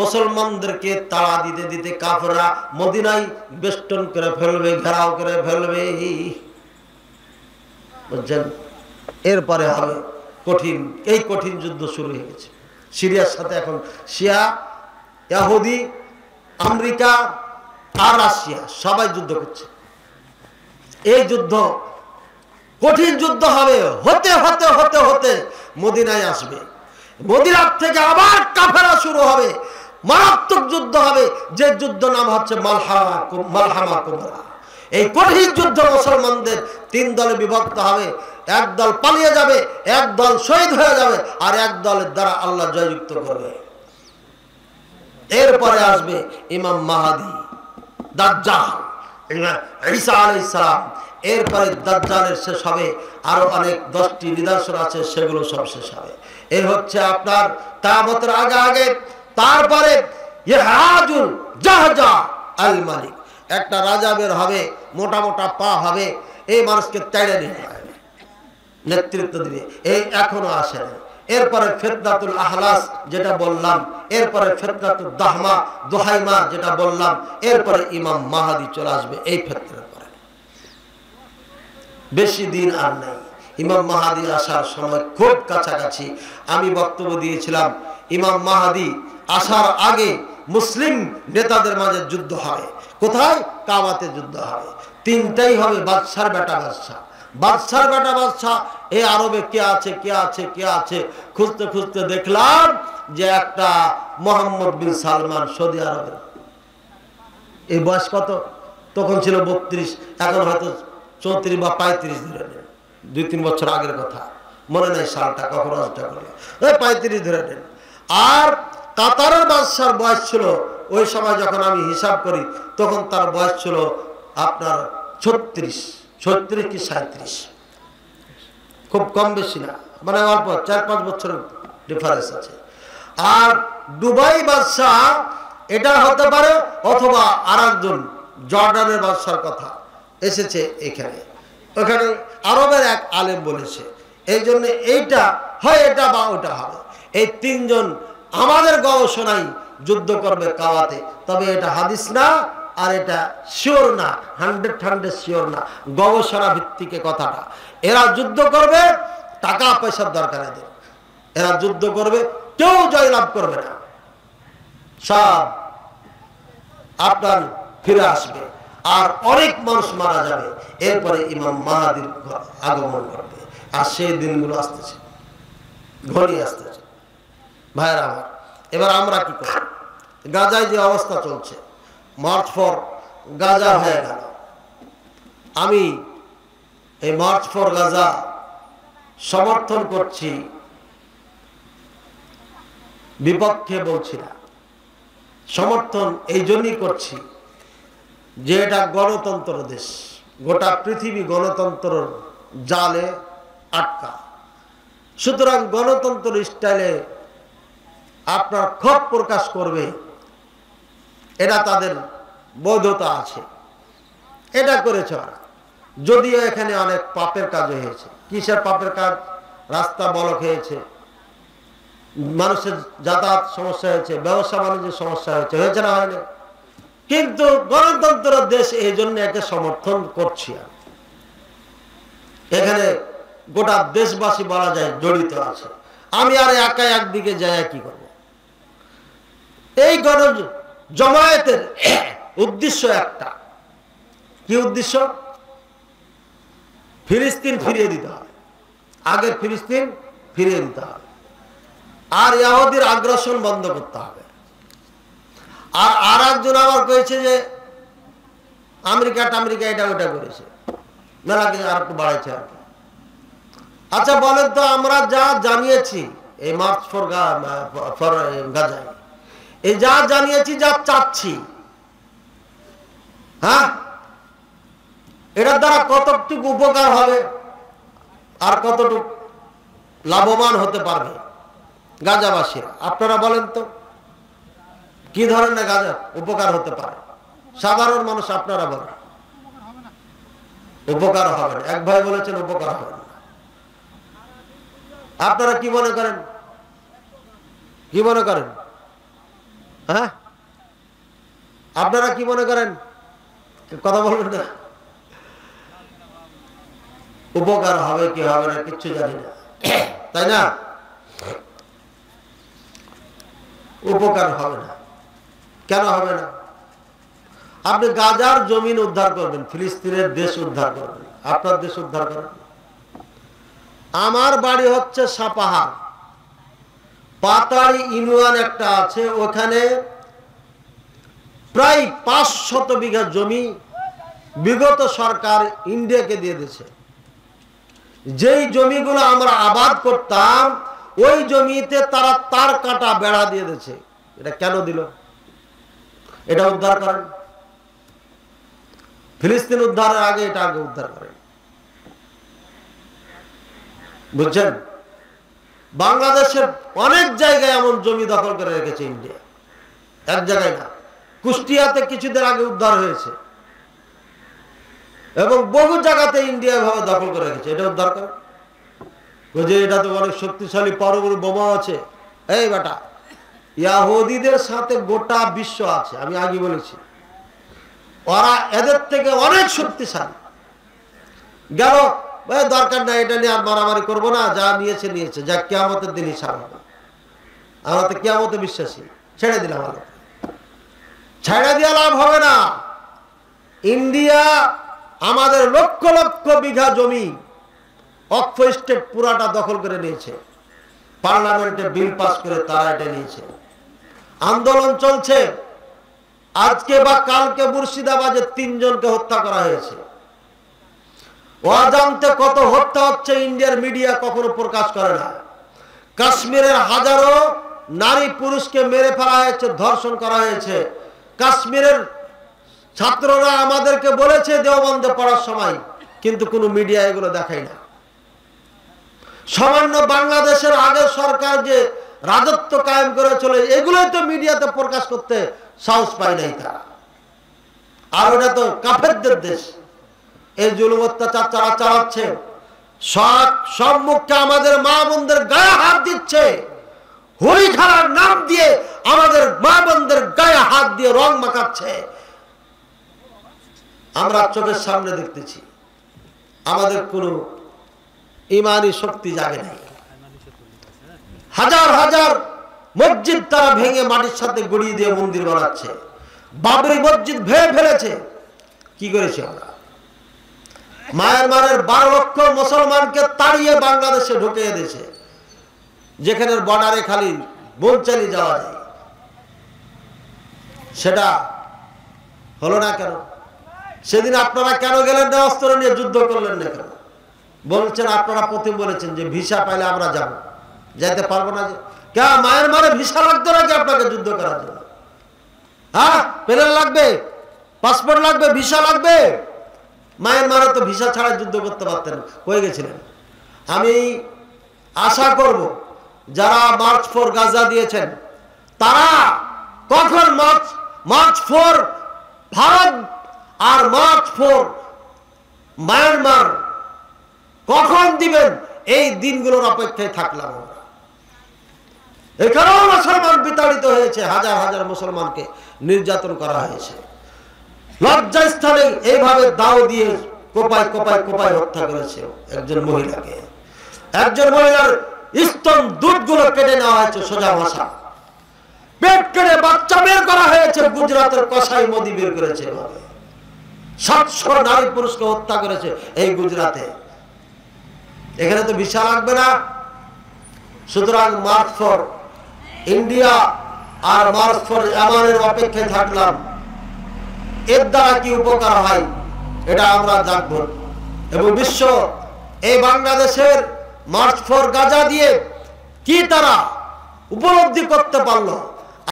মুসলমানদেরকে তাড়া দিতে দিতে কাফেররা মদিনায় বেষ্টন করে ফেলবে, ঘেরাও করে ফেলবে, বুঝছেন? এরপরে হবে কঠিন, এই কঠিন যুদ্ধ শুরু হয়ে গেছে সিরিয়ার সাথে। এখন শিয়া, ইহুদি, আমেরিকা আর রাশিয়া সবাই যুদ্ধ করছে। এই যুদ্ধ কঠিন যুদ্ধ হবে, হতে হতে হতে হতে মদিনায় আসবে। মদিনার থেকে আবার কাফেরা শুরু হবে, মারাত্মক যুদ্ধ হবে, যে যুদ্ধ নাম হচ্ছে মালহামা কুবরা। এই কঠিন যুদ্ধ মুসলমানদের তিন দলে বিভক্ত হবে। এক দল পালিয়ে যাবে, এক দল শহীদ হয়ে যাবে, আর এক দলের দ্বারা আল্লাহ জয়যুক্ত করবে। এরপরে আসবে ইমাম মাহদী, দাজ্জাল, ঈসা আলাইহিস সালাম। এরপরে দাজ্জালের শেষ হবে, আরো অনেক 10টি নিদর্শন আছে, সেগুলো সব শেষ হবে। এই হচ্ছে আপনার কিয়ামতের আগে আগে। তারপরে ইহরাজুল জাহজা আল মালিক, একটা রাজা বের হবে, মোটা মোটা পা হবে, এই মানুষকে তেড়ে নিয়ে যাবে, নেতৃত্ব দিবে। এই এখনো আসে না। এরপরে ফিতনাতুল আহলাস যেটা বললাম, এরপরে ফিতনাতুল দুহাইমা যেটা বললাম, এরপরে ইমাম মাহদী চলে আসবে। এই ফিতনার পরে বেশি দিন আর নাই। ইমাম মাহদী আসার সময় খুব কাছাকাছি। আমি বক্তব্য দিয়েছিলাম ইমাম মাহদী আসার আগে মুসলিম নেতাদের মাঝে যুদ্ধ হবে। কোথায়? কাবাতে যুদ্ধ হবে। তিনটাই হবে, বাদশার বেটা বাদশা, বাদশার বেটা বাদশা। এই আরবে কে আছে কে আছে কে আছে খুঁজতে খুঁজতে দেখলাম যে একটা মোহাম্মদ বিন সালমান, সৌদি আরবের। এই বয়স কত? তখন ছিল 32, এখন হয়তো 34 বা 35 ধরে নেন। 2-3 বছর আগের কথা, মনে নেই সালটা, কখন আজটা করলো, 35 ধরে নেন। আর কাতারের বাদশার বয়স ছিল ওই সময় যখন আমি হিসাব করি, তখন তার বয়স ছিল আপনার 36 কি 37, খুব কম বেশি না, মানে অল্প 4-5 বছরের ডিফারেন্স আছে। আর দুবাই বাদশাহ এটা হতে পারে, অথবা আর একজন জর্ডানের বাদশার কথা এসেছে এখানে, ওখানে আরবের এক আলেম বলেছে। এই জন্য এইটা হয় এটা বা ওটা হবে। এই তিনজন আমাদের গবেষণায় যুদ্ধ করবে কাওয়াতে, তবে এটা হাদিস না, আর এটা শিওর না, 100% শিওর না, গবেষণা ভিত্তিক কথাটা। এরা যুদ্ধ করবে, টাকা পয়সার দরকার এদের। এরা যুদ্ধ করবে, কেউ জয়লাভ করবে না, সব আপনার ফিরে আসবে, আর অনেক মানুষ মারা যাবে। এরপরে ইমাম মাহদীর আগমন করবে, আর সেই দিনগুলো আসতেছে, ঘনিয়ে আসতেছে। ভাইরা আমার, এবার আমরা কি করি? গাজায় যে অবস্থা চলছে, মার্চ ফর গাজা হয়ে গেল। আমি এই মার্চ ফর গাজা সমর্থন করছি, বিপক্ষে বলছি না। সমর্থন এই জন্যই করছি যে এটা গণতন্ত্র দেশ, গোটা পৃথিবী গণতন্ত্র জালে আটকা। সুতরাং গণতন্ত্র স্টাইলে আপনার ক্ষোভ প্রকাশ করবে, এটা তাদের বৈধতা আছে, এটা করেছে ওরা। যদিও এখানে অনেক পাপের কাজ হয়েছে। কিসের পাপের কাজ? রাস্তা ব্লক হয়েছে, মানুষের যাতায়াত সমস্যা হয়েছে, ব্যবসা বাণিজ্যের সমস্যা হয়েছে, হয়েছে না হয়নি? কিন্তু গণতন্ত্র দেশ, এই জন্য একে সমর্থন করছি। এখানে গোটা দেশবাসী বলা যায় জড়িত আছে। আমি আর একা একদিকে যাই কি করব? এই জমায়েতের উদ্দেশ্য একটা, কি উদ্দেশ্য? ফিলিস্তিন ফিরিয়ে দিতে হবে, আগে ফিলিস্তিন ফিরিয়ে দিতে হবে, আর ইহুদির আগ্রাসন বন্ধ করতে হবে। আর একজন আবার কয়েছে যে আমেরিকা এটা ওটা করেছে, মেলা কিছু আর একটু বাড়াইছে আর কি। আচ্ছা বলেন তো, আমরা যা জানিয়েছি এই মার্চ ফর গাজায়, এই যা জানিয়েছি, যা চাচ্ছি, হ্যাঁ, এটার দ্বারা কতটুকু উপকার হবে আর কতটুকু লাভবান হতে পারবে গাজাবাসীরা? আপনারা বলেন তো, কি ধরনের গাজা উপকার হতে পারে সাধারণ মানুষ? আপনারা বলেন। উপকার হবে না। এক ভাই বলেছেন উপকার হবে না। আপনারা কি মনে করেন? কি মনে করেন? হ্যাঁ, আপনারা কি মনে করেন? কথা বলবেন না। উপকার হবে কি হবে না কিচ্ছু জানি না, তাই না? উপকার হবে না। কেন হবে না? আপনি গাজার জমিন উদ্ধার করবেন, ফিলিস্তিনের দেশ উদ্ধার করবেন, আপনার দেশ উদ্ধার করবেন। আমার বাড়ি হচ্ছে সাপাহার, পাতাড়ি ইউনিয়ন একটা আছে, ওখানে প্রায় 500 বিঘা জমি বিগত সরকার ইন্ডিয়াকে দিয়ে দিয়েছে। যেই জমিগুলো আমরা আবাদ করতাম ওই জমিতে তারা তার কাটা বেড়া দিয়ে দিয়েছে। এটা কেন দিল? এটা উদ্ধার করেন। ফিলিস্তিন উদ্ধারের আগে এটা আগে উদ্ধার করেন, বুঝছেন? বাংলাদেশের অনেক জায়গায় এমন জমি দখল করে রেখেছে ইন্ডিয়া, এক জায়গায় না। কুষ্টিয়াতে কিছুদিন আগে উদ্ধার হয়েছে এবং বহু জায়গাতে ইন্ডিয়া ভাবে দখল করে রেখেছে। এটা উদ্ধার করে বুঝে, এটা তো অনেক শক্তিশালী পরমাণু বোমা আছে। এই বেটা, ইহুদিদের সাথে গোটা বিশ্ব আছে, আমি আগে বলেছি। ওরা এদের থেকে অনেক শক্তিশালী। গেল দরকার নাই, এটা নিয়ে আর মারামারি করবো না, যা নিয়েছে নিয়েছে, যা কিয়ামতের দিন হিসাব হবে। আমরা তো কিয়ামতে বিশ্বাসী, ছেড়ে দিলাম। ছেড়ে দিয়ে লাভ হবে না। ইন্ডিয়া আমাদের লক্ষ লক্ষ বিঘা জমি অক্ষ স্টেট পুরাটা দখল করে নিয়েছে। পার্লামেন্টে বিল পাস করে তারা এটা নিয়েছে। আন্দোলন চলছে। আজকে বা কালকে মুর্শিদাবাদে 3 জনকে হত্যা করা হয়েছে। অজান্তে কত হত্যা হচ্ছে ইন্ডিয়ার মিডিয়া কখনো প্রকাশ করে না। কাশ্মীরের হাজারো নারী পুরুষকে মেরে ফেলা হয়েছে, ধর্ষণ করা হয়েছে। কাশ্মীরের ছাত্ররা আমাদেরকে বলেছে দেওবন্দে পড়ার সময়, কিন্তু কোনো মিডিয়া এগুলো দেখায় না। সামান্য বাংলাদেশের আগের সরকার যে রাজত্ব কায়েম করে চলে, এগুলোই তো মিডিয়াতে প্রকাশ করতে সাহস পায় নাই তারা। আর ওটা তো কাফেরদের দেশ। এই জুলুম অত্যাচার তারা চালাচ্ছে। সম্মুখে আমাদের মা বোনদের গায়ে হাত দিচ্ছে, হোলি খেলার নাম দিয়ে আমাদের মা বোনদের গায়ে হাত দিয়ে রং মাখাচ্ছে। আমরা চোখের সামনে দেখতেছি। আমাদের কোনো ইমানি শক্তি জাগে নাই। হাজার হাজার মসজিদ তারা ভেঙে মাটির সাথে গড়িয়ে দিয়ে মন্দির বানাচ্ছে। বাবরি মসজিদ ভেঙে ফেলেছে। কি করেছে আমরা? মায়ানমারের 12 লক্ষ মুসলমানকে তাড়িয়ে বাংলাদেশে ঢুকিয়ে দিয়েছে, যেখানে বর্ডারে খালি বোম চালিয়ে যাওয়া যায়। সেটা হলো না কেন? সেদিন আপনারা কেন গেলেন না? অস্ত্র নিয়ে যুদ্ধ করলেন না কেন? বলছেন আপনারা প্রথম বলেছেন যে ভিসা পাইলে আমরা যাব, যাইতে পারবো না। যে কে মায়ানমারে ভিসা লাগতো নাকি আপনাকে যুদ্ধ করার জন্য? হ্যাঁ, প্লেন লাগবে, পাসপোর্ট লাগবে, ভিসা লাগবে। মায়ানমারে তো ভিসা ছাড়া যুদ্ধ করতে পারতেন, হয়ে গেছিলেন। আমি আশা করব যারা মার্চ ফর গাজা দিয়েছেন তারা কখন মার্চ ফর ভারত আর মার্চ ফর মায়ানমার কখন দিবেন, এই দিনগুলোর অপেক্ষায় থাকলাম আমরা। এখানেও মুসলমান বিতাড়িত হয়েছে, হাজার হাজার মুসলমানকে নির্যাতন করা হয়েছে। লজ্জা স্থানে এইভাবে দাও দিয়ে কোপায় কোপায় কোপায় হত্যা করেছে একজন মহিলাকে। একজন মহিলার স্তন দুধগুলো কেটে নেওয়া হয়েছে, সোজা ভাষা। পেট কেটে বাচ্চা বের করা হয়েছে। গুজরাটের কসাই মোদি বের করেছে। 700 নারী পুরুষকে হত্যা করেছে এই গুজরাটে। এখানে তো ভিসা লাগবে না। সুতরাং মার্চ ফর ইন্ডিয়া আর মার্চ ফর আমানের অপেক্ষায় থাকলাম। এর দ্বারা কি উপকার হয় এটা আমরা জানব। এবং বিশ্ব এই বাংলাদেশের মার্চ ফর গাজা দিয়ে কি তারা উপলব্ধি করতে পারলো